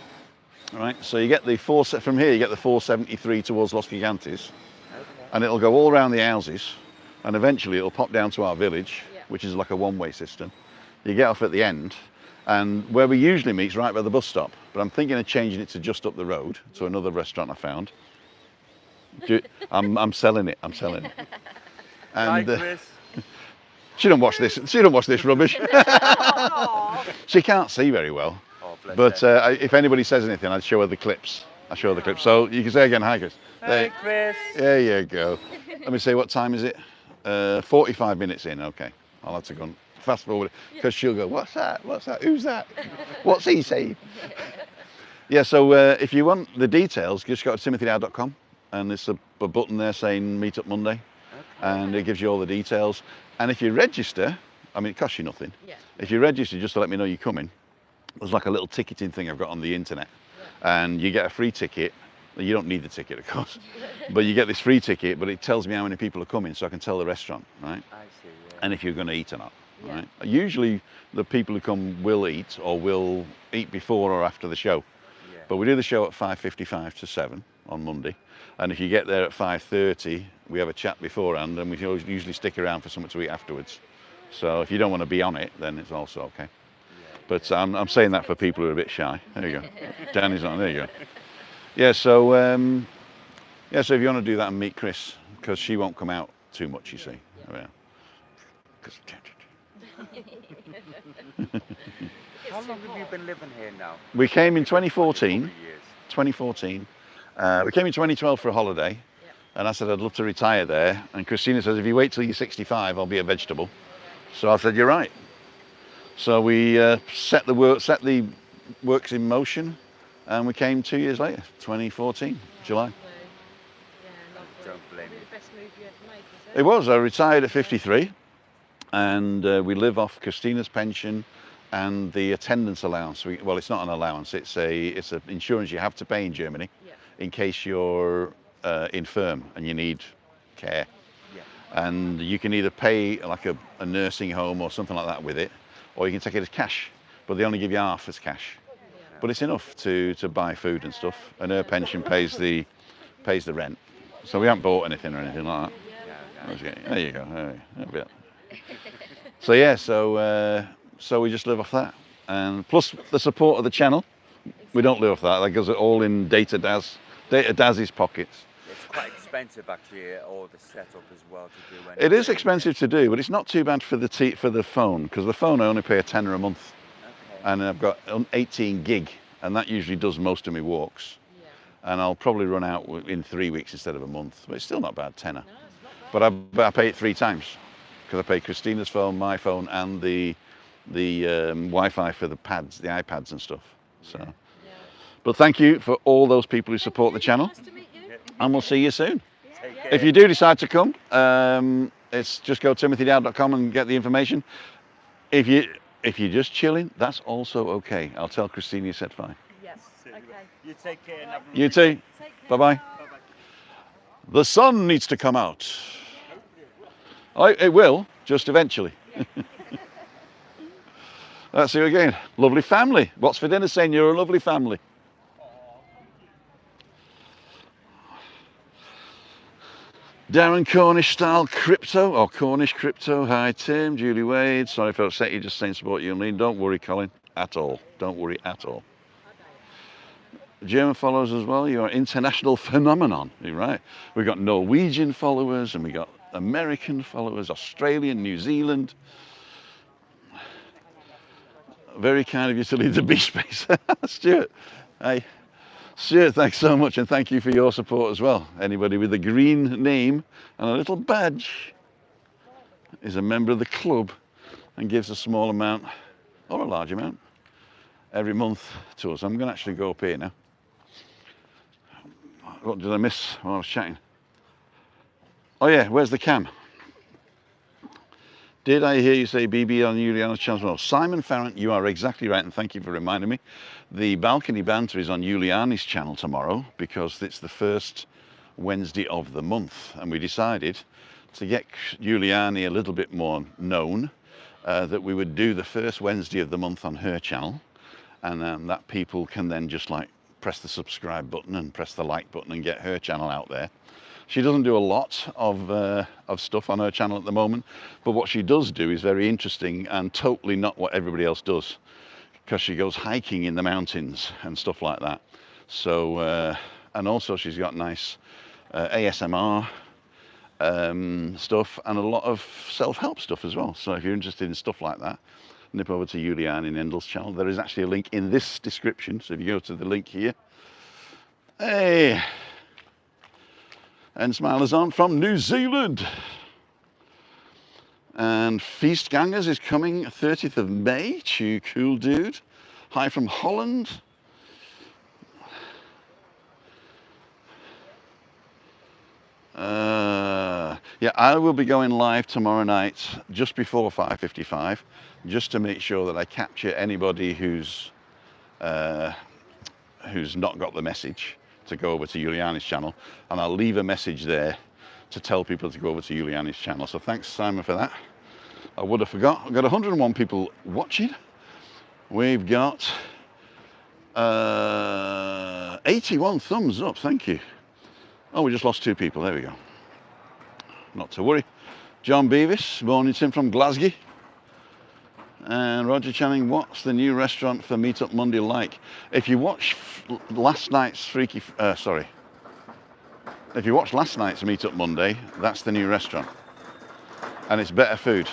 All right. So you get from here you get the 473 towards Los Gigantes, and it'll go all around the houses, and eventually it'll pop down to our village, Yeah. which is like a one-way system. You get off at the end, and where we usually meet is right by the bus stop. but I'm thinking of changing it to just up the road to another restaurant I found. I'm selling it. I'm selling it. And Chris. she don't watch this. She don't watch this rubbish. Oh, She can't see very well. Oh, bless But her. if anybody says anything, I'd show her the clips. I show her the clips. So you can say again, hi Chris. Hey, Chris. There you go. Let me see, what time is it? 45 minutes in. Okay, I'll have to go and fast forward because she'll go, what's that? What's that? Who's that? What's he saying? Yeah. So if you want the details, just go to timothydow.com and there's a button there saying meet up Monday, and it gives you all the details. And if you register, I mean, it costs you nothing. Yeah. If you register just to let me know you're coming, there's like a little ticketing thing I've got on the internet, and you get a free ticket. You don't need the ticket, of course, but you get this free ticket, but it tells me how many people are coming, so I can tell the restaurant, right? I see, yeah. And if you're going to eat or not, Yeah. right? Usually the people who come will eat, or will eat before or after the show. Yeah. But we do the show at 5:55 to 7 on Monday, and if you get there at 5:30, we have a chat beforehand, and we usually stick around for something to eat afterwards. So if you don't want to be on it, then it's also okay. But I'm saying that for people who are a bit shy. There you go. Danny's on. There you go. Yeah. So so if you want to do that and meet Chris, because she won't come out too much, you see. Yeah. 'Cause- How long have you been living here now? we came in 2014. 40 years. 2014. We came in 2012 for a holiday, and I said I'd love to retire there. And Christina says, if you wait till you're 65, I'll be a vegetable. So I said, you're right. So we set the works in motion, and we came 2 years later, 2014, July. Yeah, lovely. Don't blame Probably me. the best move you ever made, was It was. I retired at 53, and we live off Christina's pension and the attendance allowance. Well, it's not an allowance. It's an insurance you have to pay in Germany Yeah. in case you're infirm and you need care. Yeah. And you can either pay like a nursing home or something like that with it, or you can take it as cash, but they only give you half as cash. But it's enough to buy food and stuff, and her pension pays the rent. So we haven't bought anything or anything like that. There you go. There you go. So yeah, so we just live off that, and plus the support of the channel. We don't live off that. That goes all in Data Daz's pockets. It's quite expensive actually, all the setup as well to do. It is expensive to do, but it's not too bad for the phone, because the phone I only pay £10 a month, and I've got 18 gig, and that usually does most of my walks. Yeah. And I'll probably run out in 3 weeks instead of a month, but it's still not bad, tenner. No, it's not bad. But I pay it 3 times, because I pay Christina's phone, my phone, and the Wi-Fi for the pads, the iPads and stuff. So, Yeah. but thank you for all those people who support the channel, Nice to meet you. and we'll see you soon. Take care. If you do decide to come, it's just go to timothydow.com and get the information. If you're just chilling, that's also okay. I'll tell Christina you said fine. Yes. Okay. You take care and have a You too. Take care. Bye-bye. Bye-bye. The sun needs to come out. It will, just eventually. That's you again. Lovely family. What's for dinner saying you're a lovely family. Darren Cornish style crypto, or Cornish crypto. Hi Tim, Julie Wade. Sorry if I upset you, just saying support you and Lee. Don't worry, Colin, at all. Don't worry at all. German followers as well. You're an international phenomenon. You're right. We've got Norwegian followers, and we got American followers, Australian, New Zealand. Very kind of you to leave the beach space. Stuart. Hey. Stuart, thanks so much, and thank you for your support as well. Anybody with a green name and a little badge is a member of the club and gives a small amount or a large amount every month to us. I'm going to actually go up here now. What did I miss while I was chatting? Oh yeah, where's the cam? Did I hear you say BB on Juliana's channel? Well, Simon Farrant, you are exactly right, and thank you for reminding me. The Balcony Banter is on Juliana's channel tomorrow because it's the first Wednesday of the month, and we decided to get Juliana a little bit more known, that we would do the first Wednesday of the month on her channel, and that people can then just like press the subscribe button and press the like button and get her channel out there. She doesn't do a lot of stuff on her channel at the moment, but what she does do is very interesting and totally not what everybody else does. because she goes hiking in the mountains and stuff like that. So, and also she's got nice ASMR stuff and a lot of self-help stuff as well. So if you're interested in stuff like that, nip over to Julian in Endel's channel. There is actually a link in this description. So if you go to the link here, hey, and Smilers on from New Zealand. And Feast Gangers is coming 30th of May to Cool Dude. Hi from Holland. Yeah, I will be going live tomorrow night just before 5:55, just to make sure that I capture anybody who's not got the message to go over to Juliana's channel, and I'll leave a message there to tell people to go over to Juliana's channel. So thanks, Simon, for that. I would have forgot. We've got 101 people watching. We've got 81 thumbs up. Thank you. Oh, we just lost 2 people. There we go. Not to worry. John Beavis, Mornington from Glasgow. And Roger Channing, what's the new restaurant for Meetup Monday like? If you watch last night's if you watched last night's Meetup Monday, that's the new restaurant. And it's better food.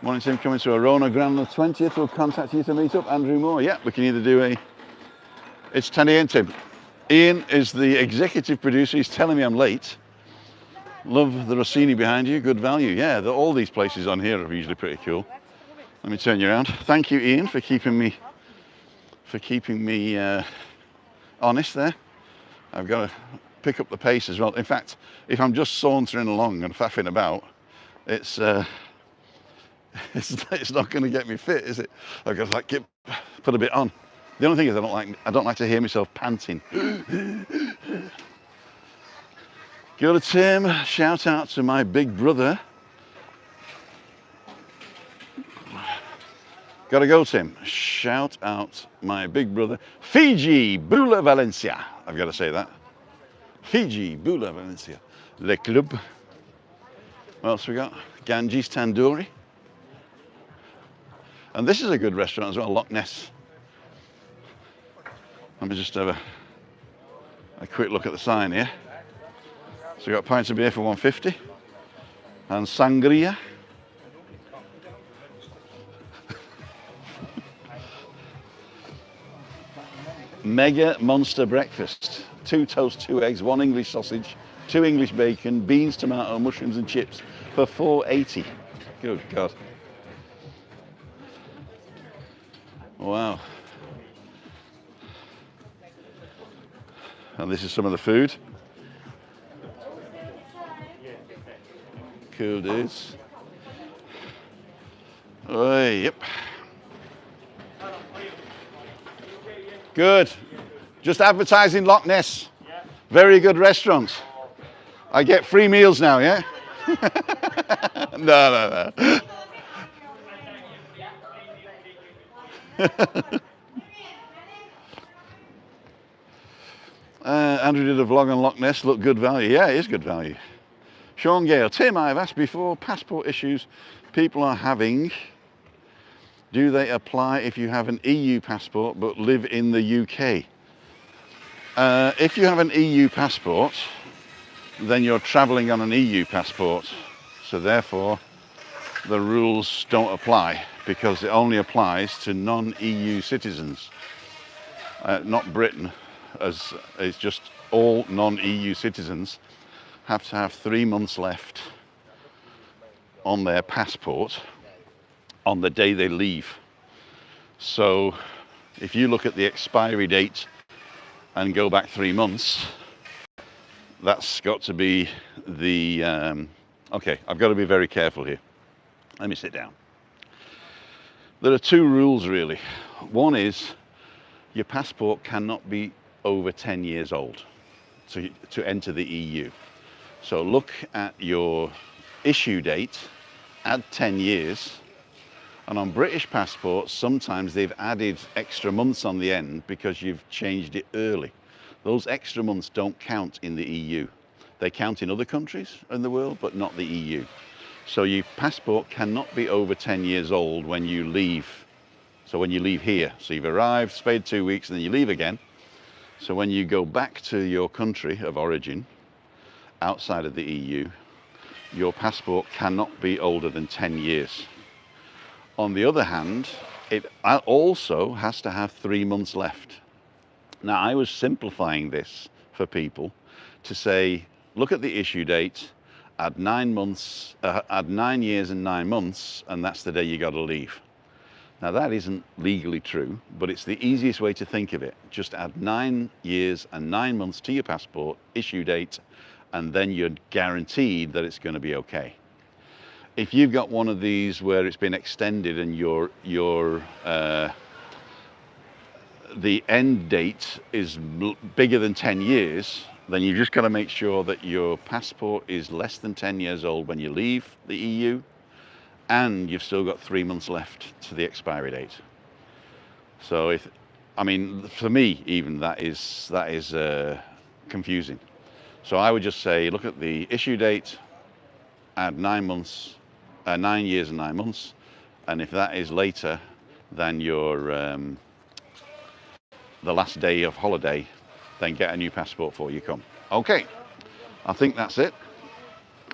Mornington coming to Arona Grand on the 20th. We'll contact you to meet up. Andrew Moore. Yeah, we can either do it's Teniente. Ian is the executive producer. He's telling me I'm late. Love the Rossini behind you. Good value. Yeah, all these places on here are usually pretty cool. Let me turn you around. Thank you, Ian, for keeping me honest there. I've got to pick up the pace as well. In fact, if I'm just sauntering along and faffing about, it's not going to get me fit, is it? I've got to like put a bit on. The only thing is I don't like to hear myself panting. Go to Tim. Shout out to my big brother. Gotta go, Tim. Shout out my big brother. Fiji Bula Valencia. I've got to say that. Fiji Bula Valencia. Le Club. What else we got? Ganges Tandoori. And this is a good restaurant as well, Loch Ness. Let me just have a quick look at the sign here. So we've got pints of beer for 150 and sangria. Mega monster breakfast. 2 toast, 2 eggs, 1 English sausage, 2 English bacon, beans, tomato, mushrooms and chips for $4.80. Good God. Wow. And this is some of the food. Cool dudes. Oh, yep. Good. Just advertising Loch Ness. Very good restaurant. I get free meals now, yeah? No. Andrew did a vlog on Loch Ness. Look, good value. Yeah, it is good value. Sean Gale. Tim, I've asked before, passport issues people are having. Do they apply if you have an EU passport but live in the UK? If you have an EU passport, then you're travelling on an EU passport. So therefore, the rules don't apply because it only applies to non-EU citizens. Not Britain, as it's just all non-EU citizens have to have 3 months left on their passport on the day they leave. So if you look at the expiry date and go back 3 months, that's got to be the okay, I've got to be very careful here. Let me sit down. There are 2 rules really. One is your passport cannot be over 10 years old to enter the EU. So look at your issue date, add 10 years, and on British passports, sometimes they've added extra months on the end because you've changed it early. Those extra months don't count in the EU. They count in other countries in the world, but not the EU. So your passport cannot be over 10 years old when you leave So when you leave here, so you've arrived, stayed 2 weeks, and then you leave again. So when you go back to your country of origin, outside of the EU, your passport cannot be older than 10 years. On the other hand, it also has to have 3 months left. Now, I was simplifying this for people to say, look at the issue date, add 9 months, add 9 years and 9 months, and that's the day you got to leave. Now, that isn't legally true, but it's the easiest way to think of it. Just add 9 years and 9 months to your passport, issue date, and then you're guaranteed that it's going to be okay. If you've got one of these where it's been extended and the end date is bigger than 10 years, then you've just got to make sure that your passport is less than 10 years old when you leave the EU, and you've still got 3 months left to the expiry date. So for me even, that is confusing. So I would just say, look at the issue date, add 9 months, 9 years and 9 months, and if that is later than your the last day of holiday, then get a new passport before you come. Okay, I think that's it.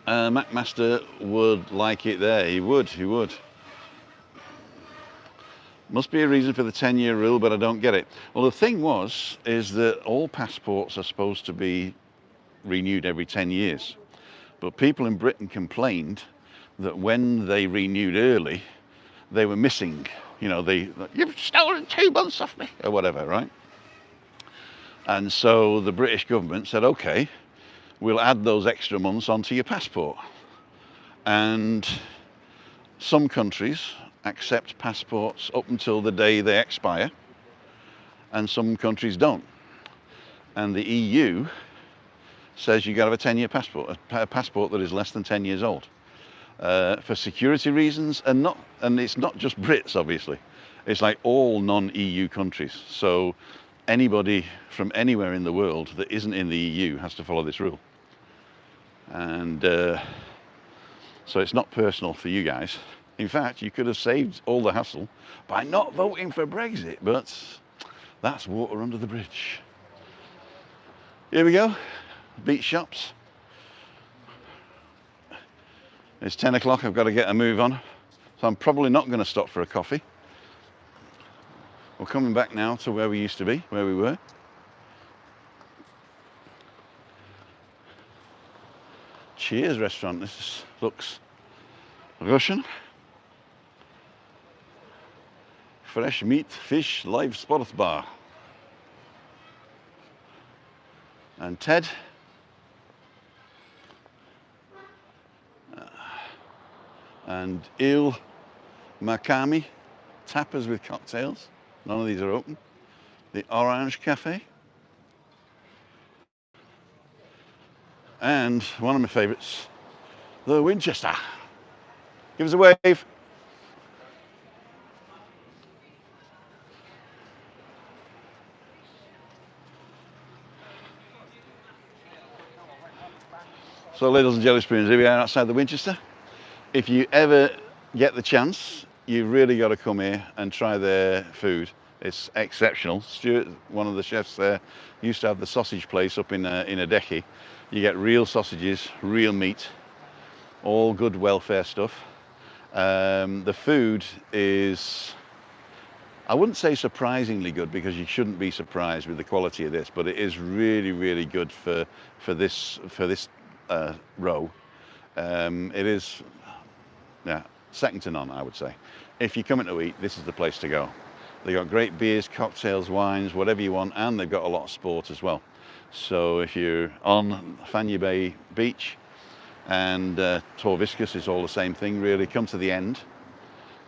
Craicmaster would like it there. He would. Must be a reason for the 10-year rule, but I don't get it. Well, the thing is that all passports are supposed to be renewed every 10 years. But people in Britain complained that when they renewed early, they were missing. You know, you've stolen 2 months off me, or whatever, right? And so the British government said, okay, we'll add those extra months onto your passport. And some countries accept passports up until the day they expire, and some countries don't. And the EU says you've got to have a 10-year passport, a passport that is less than 10 years old. For security reasons, and it's not just Brits, obviously. It's like all non-EU countries. So anybody from anywhere in the world that isn't in the EU has to follow this rule. And so it's not personal for you guys. In fact, you could have saved all the hassle by not voting for Brexit, but that's water under the bridge. Here we go, beach shops. It's 10 o'clock, I've got to get a move on. So I'm probably not going to stop for a coffee. We're coming back now to where we used to be, where we were. Cheers restaurant, looks Russian. Fresh meat, fish, live sports bar. And Ted. And Il Makami, tapas with cocktails. None of these are open. The Orange Cafe. And one of my favorites, the Winchester. Give us a wave. So, ladies and jelly spoons, here we are outside the Winchester. If you ever get the chance, you've really got to come here and try their food. It's exceptional. Stuart, one of the chefs there, used to have the sausage place up in a Duque. You get real sausages, real meat, all good welfare stuff. The food is, I wouldn't say surprisingly good, because you shouldn't be surprised with the quality of this, but it is really, really good for this row. It is, yeah, second to none, I would say. If you're coming to eat, this is the place to go. They've got great beers, cocktails, wines, whatever you want, and they've got a lot of sport as well. So if you're on Fañabé Beach, and Torviscus is all the same thing, really, come to the end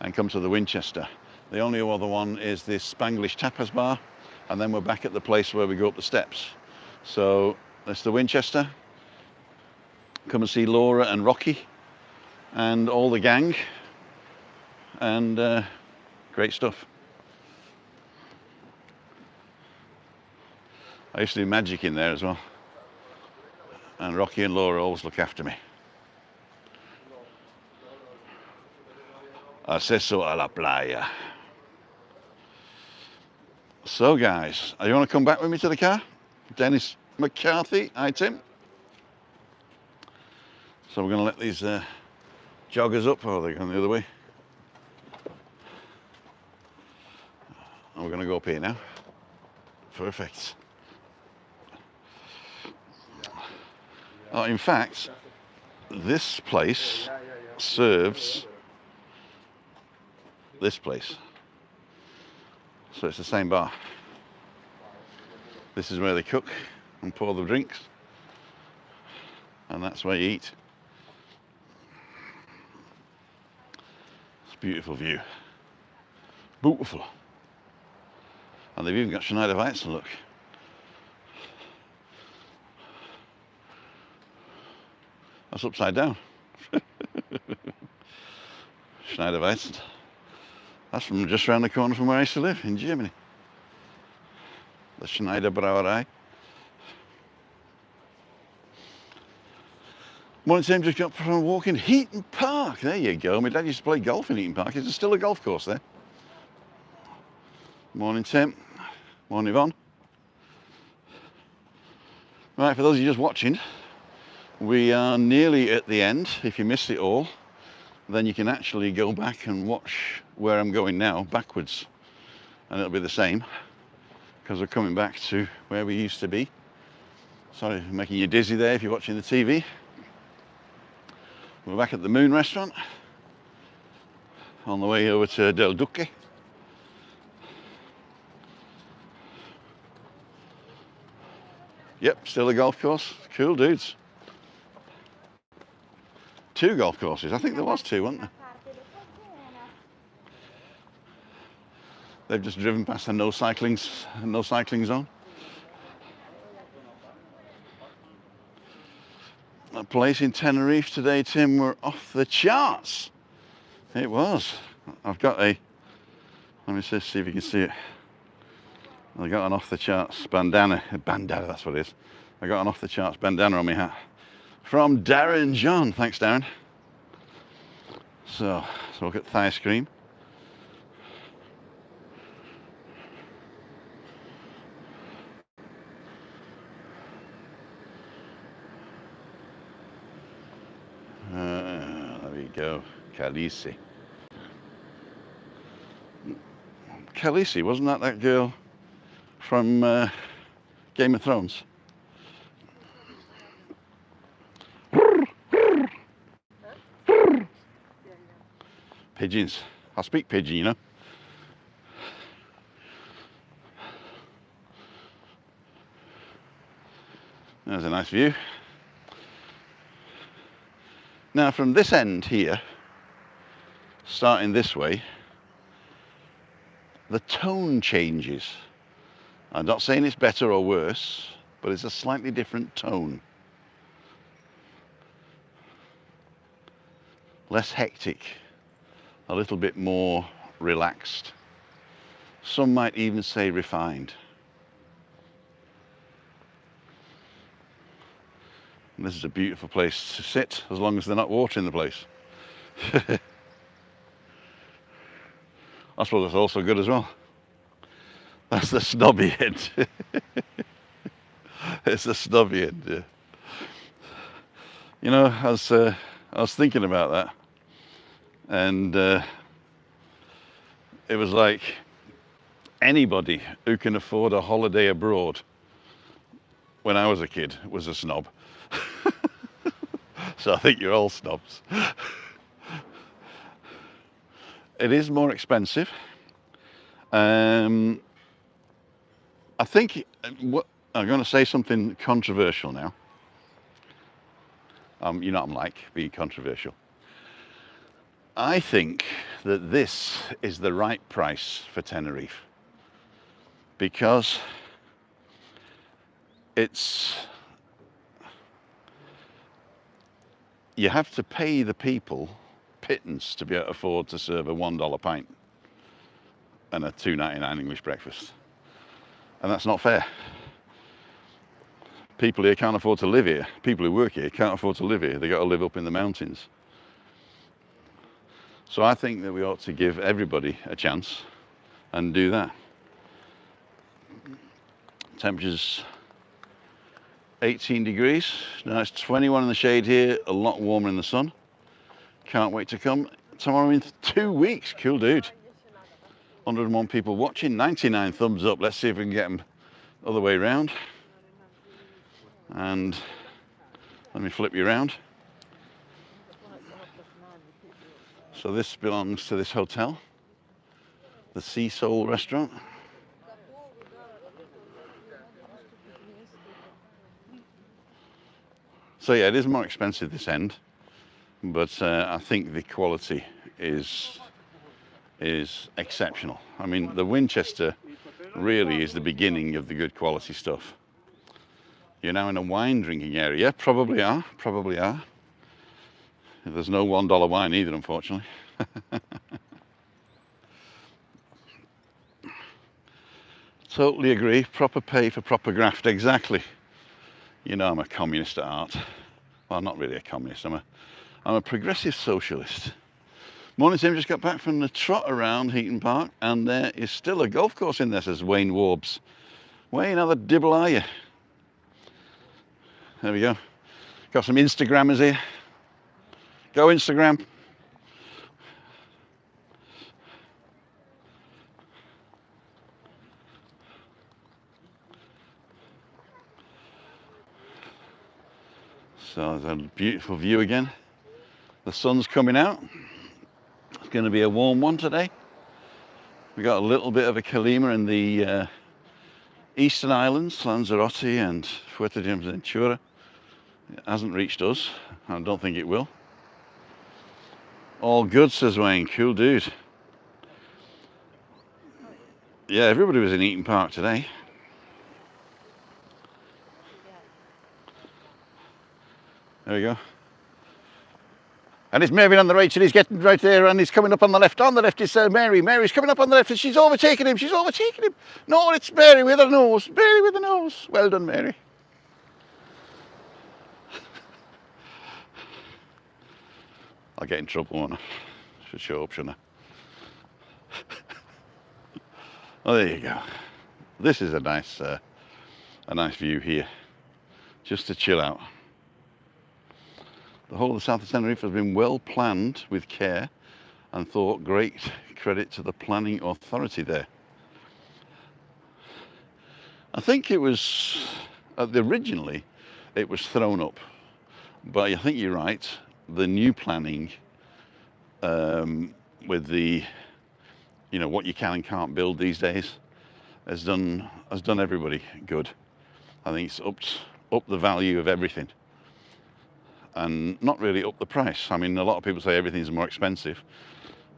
and come to the Winchester. The only other one is this Spanglish tapas bar, and then we're back at the place where we go up the steps. So that's the Winchester. Come and see Laura and Rocky and all the gang, and great stuff. I used to do magic in there as well, and Rocky and Laura always look after me. Acceso a la playa. So guys, you want to come back with me to the car? Dennis McCarthy, hi Tim. So we're going to let these joggers up, or are they going the other way? And we're going to go up here now. Perfect. Oh, in fact, this place serves this place. So it's the same bar. This is where they cook and pour the drinks. And that's where you eat. It's a beautiful view. Beautiful. And they've even got Schneider Weizen, look. That's upside down. Schneider Weizen. That's from just around the corner from where I used to live, in Germany. The Schneider Brauerei. Morning Tim, just got from a walk in Heaton Park. There you go. My dad used to play golf in Heaton Park. Is there still a golf course there? Morning Tim. Morning Yvonne. Right, for those of you just watching, we are nearly at the end. If you missed it all, then you can actually go back and watch where I'm going now, backwards. And it'll be the same, because we're coming back to where we used to be. Sorry for making you dizzy there if you're watching the TV. We're back at the Moon restaurant, on the way over to Del Duque. Yep, still a golf course. Cool dudes. 2 golf courses. I think there was 2, weren't there? They've just driven past a no cycling zone. A place in Tenerife today, Tim, were off the charts. It was. I've got a, let me see if you can see it. I got an off the charts bandana, that's what it is. I got an off the charts bandana on my hat. From Darren John, thanks Darren. So let's look at thigh cream. There we go, Khaleesi. Khaleesi, wasn't that girl from Game of Thrones? Pigeons. I speak pidgin, you know. There's a nice view. Now from this end here, starting this way, the tone changes. I'm not saying it's better or worse, but it's a slightly different tone. Less hectic, a little bit more relaxed. Some might even say refined. And this is a beautiful place to sit, as long as they're not watering the place. I suppose that's also good as well. That's the snobby end. It's the snobby end, yeah. You know, I was thinking about that, and it was like anybody who can afford a holiday abroad when I was a kid was a snob. So I think you're all snobs. It is more expensive. I think I'm going to say something controversial now. You know what I'm like, being controversial. I think that this is the right price for Tenerife, because you have to pay the people pittance to be able to afford to serve a $1 pint and a $2.99 English breakfast. And that's not fair. People here can't afford to live here. People who work here can't afford to live here. They've got to live up in the mountains. So I think that we ought to give everybody a chance and do that. Temperature's 18 degrees. Now it's 21 in the shade here, a lot warmer in the sun. Can't wait to come tomorrow in 2 weeks. Cool dude. 101 people watching, 99 thumbs up. Let's see if we can get them the other way around. And let me flip you around. So this belongs to this hotel, the Sea Soul restaurant. So yeah, it is more expensive this end, but I think the quality is exceptional. I mean, the Winchester really is the beginning of the good quality stuff. You're now in a wine drinking area. Probably are, probably are. There's no $1 wine either, unfortunately. Totally agree. Proper pay for proper graft, exactly. You know, I'm a communist at heart. Well, not really a communist. I'm a progressive socialist. Morning, Tim. Just got back from the trot around Heaton Park, and there is still a golf course in there, says Wayne Warbs. Wayne, how the dibble are you? There we go. Got some Instagrammers here. Go Instagram. So there's a beautiful view again. The sun's coming out. It's going to be a warm one today. We got a little bit of a Kalima in the eastern islands, Lanzarote and Fuerteventura. It hasn't reached us. I don't think it will. All good, says Wayne. Cool dude. Yeah, everybody was in Heaton Park today. There we go. And it's Mervyn on the right, and he's getting right there, and he's coming up on the left. On the left is Mary. Mary's coming up on the left, and she's overtaking him. She's overtaking him. No, it's Mary with her nose. Mary with the nose. Well done, Mary. I'll get in trouble, won't I? Should show up, shouldn't I? Oh, there you go. This is a nice view here, just to chill out. The whole of the south of Tenerife has been well planned with care and thought. Great credit to the planning authority there. I think it was, originally, it was thrown up, but I think you're right. The new planning with the, you know, what you can and can't build these days has done everybody good. I think it's upped the value of everything and not really up the price. I mean, a lot of people say everything's more expensive,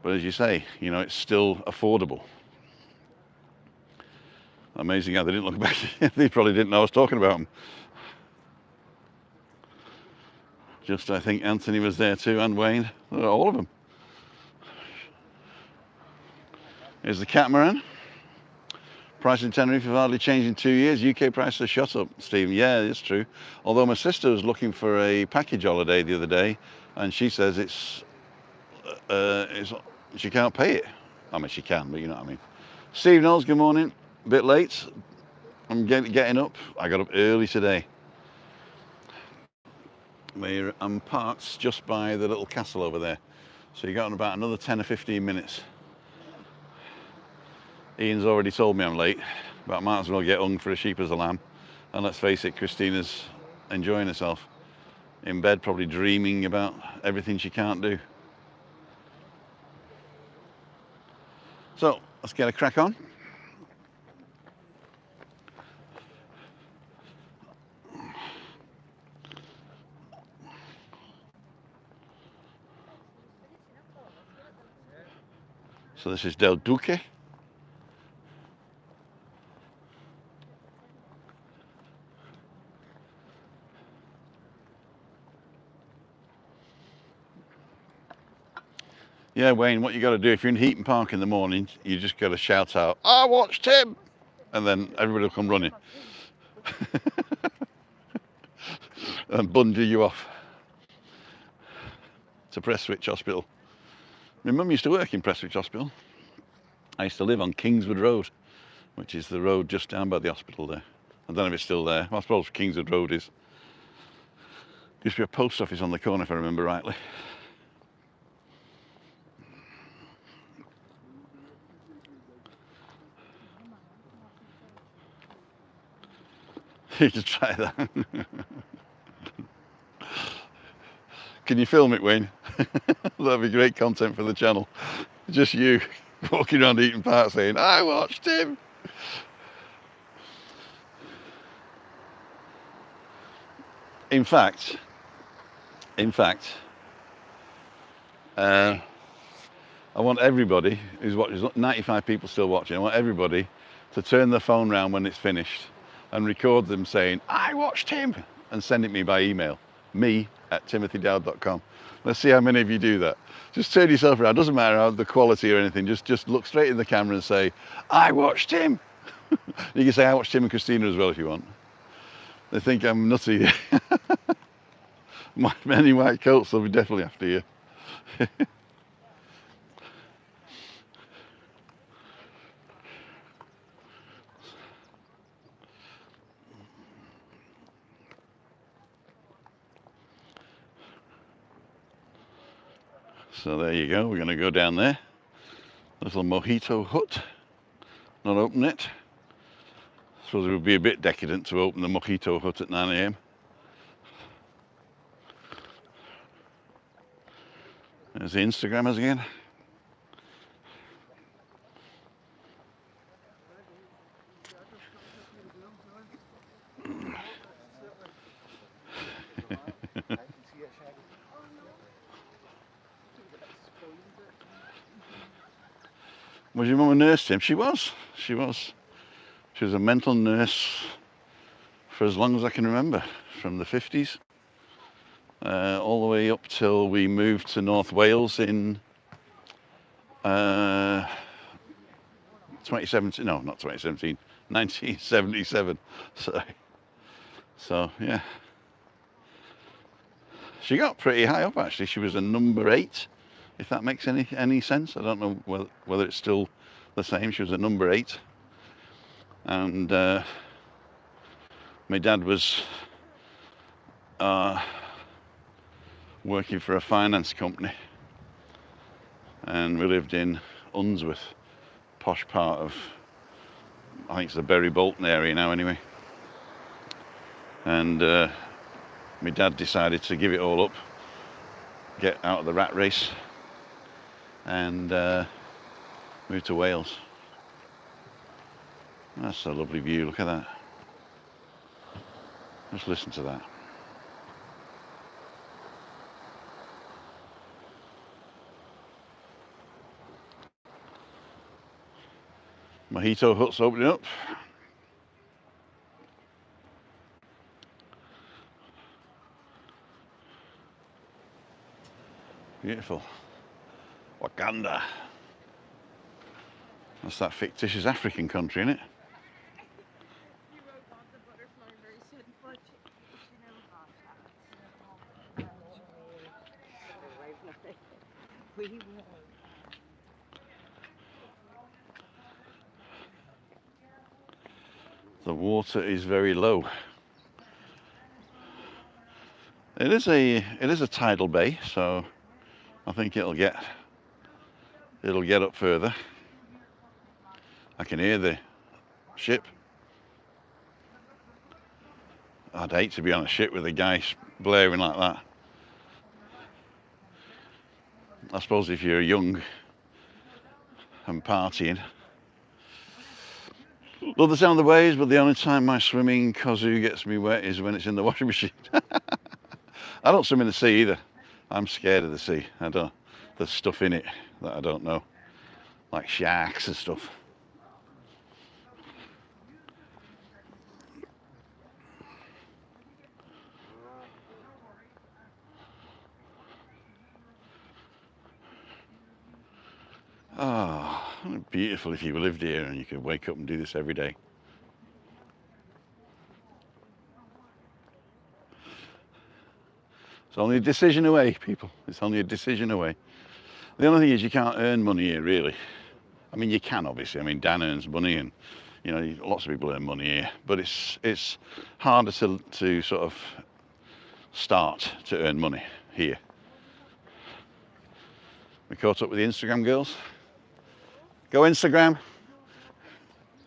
but as you say, you know, it's still affordable. Amazing how they didn't look back. They probably didn't know I was talking about them. Just, I think Anthony was there too, and Wayne, all of them. Here's the catamaran. Price in Tenerife have hardly changed in 2 years. UK prices have shot up, Stephen. Yeah, it's true. Although my sister was looking for a package holiday the other day, and she says it's she can't pay it. I mean, she can, but you know what I mean. Steve Knowles, good morning. A bit late. I'm getting up. I got up early today. I'm parked just by the little castle over there. So you got in about another 10 or 15 minutes. Ian's already told me I'm late, but I might as well get hung for a sheep as a lamb. And let's face it, Christina's enjoying herself. In bed, probably dreaming about everything she can't do. So, let's get a crack on. So this is Del Duque. Yeah, Wayne, what you got to do if you're in Heaton Park in the morning, you just got to shout out, "I watched him," and then everybody will come running and bundle you off to Prestwich Hospital. My mum used to work in Prestwich Hospital. I used to live on Kingswood Road, which is the road just down by the hospital there. I don't know if it's still there. Well, I suppose Kingswood Road is. Used to be a post office on the corner, if I remember rightly. You should try that. Can you film it, Wayne? That'd be great content for the channel. Just you walking around Eaton Park saying, I watched him. In fact, I want everybody who's watching, 95 people still watching, I want everybody to turn their phone round when it's finished and record them saying, I watched him, and send it me by email, me@timothydowd.com. Let's see how many of you do that. Just turn yourself around, doesn't matter how the quality or anything, just look straight in the camera and say, I watched him. You can say, I watched Tim and Christina as well if you want. They think I'm nutty. Many white coats, they'll be definitely after you. So there you go, we're going to go down there. Little mojito hut. Not open it. I suppose it would be a bit decadent to open the mojito hut at 9 AM. There's the Instagrammers again. Was your mum a nurse, Tim? She was. She was. She was a mental nurse for as long as I can remember, from the 50s, all the way up till we moved to North Wales in 2017. No, not 2017. 1977. Sorry. So yeah. She got pretty high up actually. She was a number 8. If that makes any sense. I don't know whether it's still the same. She was at number 8. And my dad was working for a finance company. And we lived in Unsworth, posh part of, I think it's the Bury Bolton area now anyway. And my dad decided to give it all up, get out of the rat race, and moved to Wales. That's a lovely view, look at that. Just listen to that. Mojito hut's opening up. Beautiful. Wakanda. That's that fictitious African country, isn't it? You wrote about the butterfly very soon, but you never got that. We won't. The water is very low. It is a tidal bay, so I think it'll get up further. I can hear the ship. I'd hate to be on a ship with a guy blaring like that. I suppose if you're young and partying. Love the sound of the waves, but the only time my swimming kazoo gets me wet is when it's in the washing machine. I don't swim in the sea either. I'm scared of the sea. There's stuff in it that I don't know, like sharks and stuff. Oh, isn't it beautiful if you lived here and you could wake up and do this every day. It's only a decision away, people. It's only a decision away. The only thing is you can't earn money here, really. I mean, you can, obviously. I mean, Dan earns money and You know, lots of people earn money here, but it's harder to sort of start to earn money here. We caught up with the Instagram girls. Go Instagram.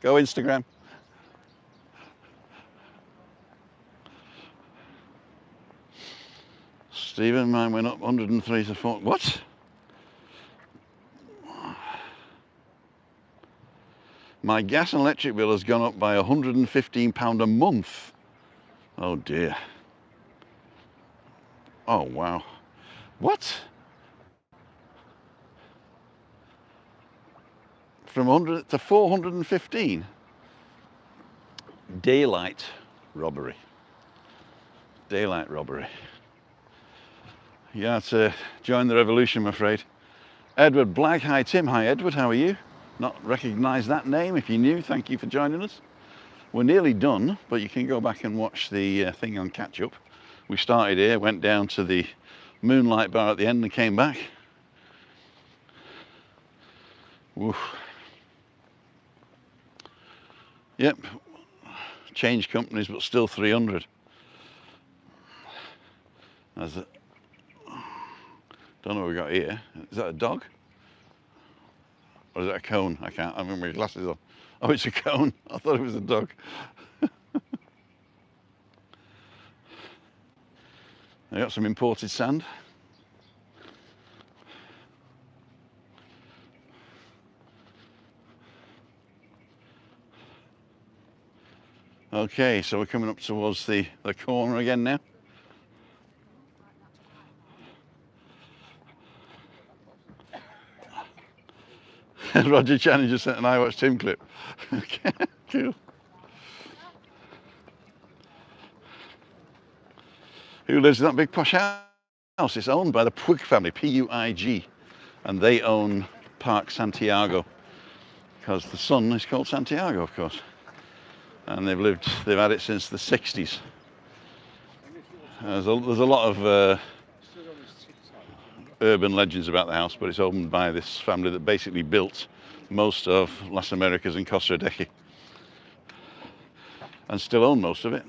Go Instagram. Stephen, mine went up 103 to 4. What? My gas and electric bill has gone up by £115 a month. Oh dear. Oh wow. What? From 100 to 415? Daylight robbery. Daylight robbery. You have to join the revolution, I'm afraid. Edward Black, hi Tim, hi Edward, how are you? Not recognise that name. If you're new, thank you for joining us. We're nearly done, but you can go back and watch the thing on catch up. We started here, went down to the Moonlight Bar at the end and came back. Woof. Yep, changed companies, but still 300. That's it. Don't know what we got here. Is that a dog? Or is that a cone? I can't, I haven't got my glasses on. Oh, it's a cone. I thought it was a dog. I got some imported sand. Okay, so we're coming up towards the corner again now. Roger Channing just sent an I Watch Tim clip. Okay, cool. Who lives in that big posh house? It's owned by the Puig family, P-U-I-G, and they own Park Santiago because the son is called Santiago, of course, and they've had it since the 60s. There's a lot of urban legends about the house, but it's owned by this family that basically built most of Las Americas and Costa Rica and still own most of it.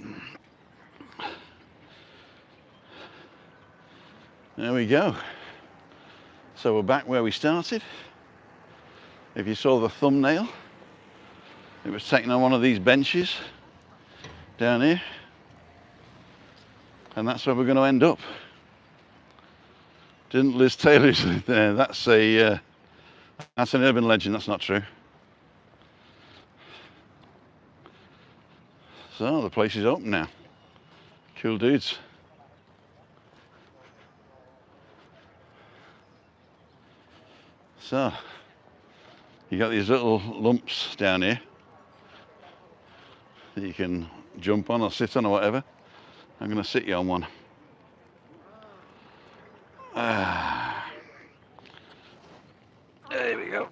There we go. So we're back where we started. If you saw the thumbnail, it was taken on one of these benches down here, and that's where we're going to end up. Didn't Liz Taylor live there? That's an urban legend. That's not true. So the place is open now. Cool dudes. So you got these little lumps down here that you can jump on or sit on or whatever. I'm going to sit you on one. There we go.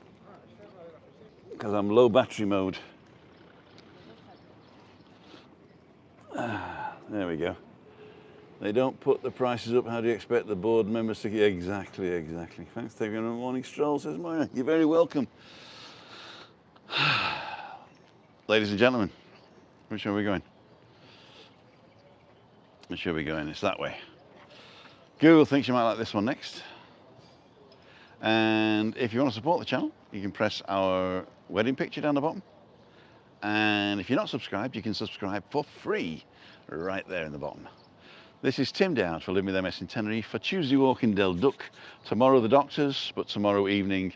Because I'm low battery mode. There we go. They don't put the prices up. How do you expect the board members to get? Exactly. Thanks for taking a morning stroll, says Moira. You're very welcome. Ladies and gentlemen, which way are we going? Which way are we going? It's that way. Google thinks you might like this one next. And if you want to support the channel, you can press our wedding picture down the bottom. And if you're not subscribed, you can subscribe for free right there in the bottom. This is Tim Dowd for Live With MS in Tenerife for Tuesday Walk in Del Duque. Tomorrow the doctors, but tomorrow evening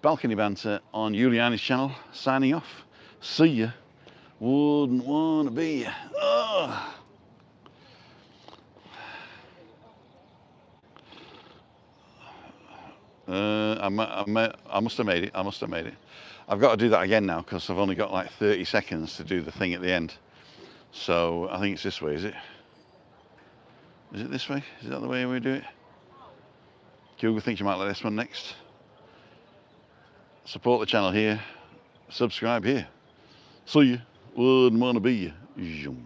balcony banter on Juliana's channel. Signing off. See ya. Wouldn't want to be ya. Oh. I must have made it. I've got to do that again now because I've only got like 30 seconds to do the thing at the end. So I think it's this way, is it? Is it this way? Is that the way we do it? Google thinks you might like this one next. Support the channel here. Subscribe here. See you. Wouldn't want to be you.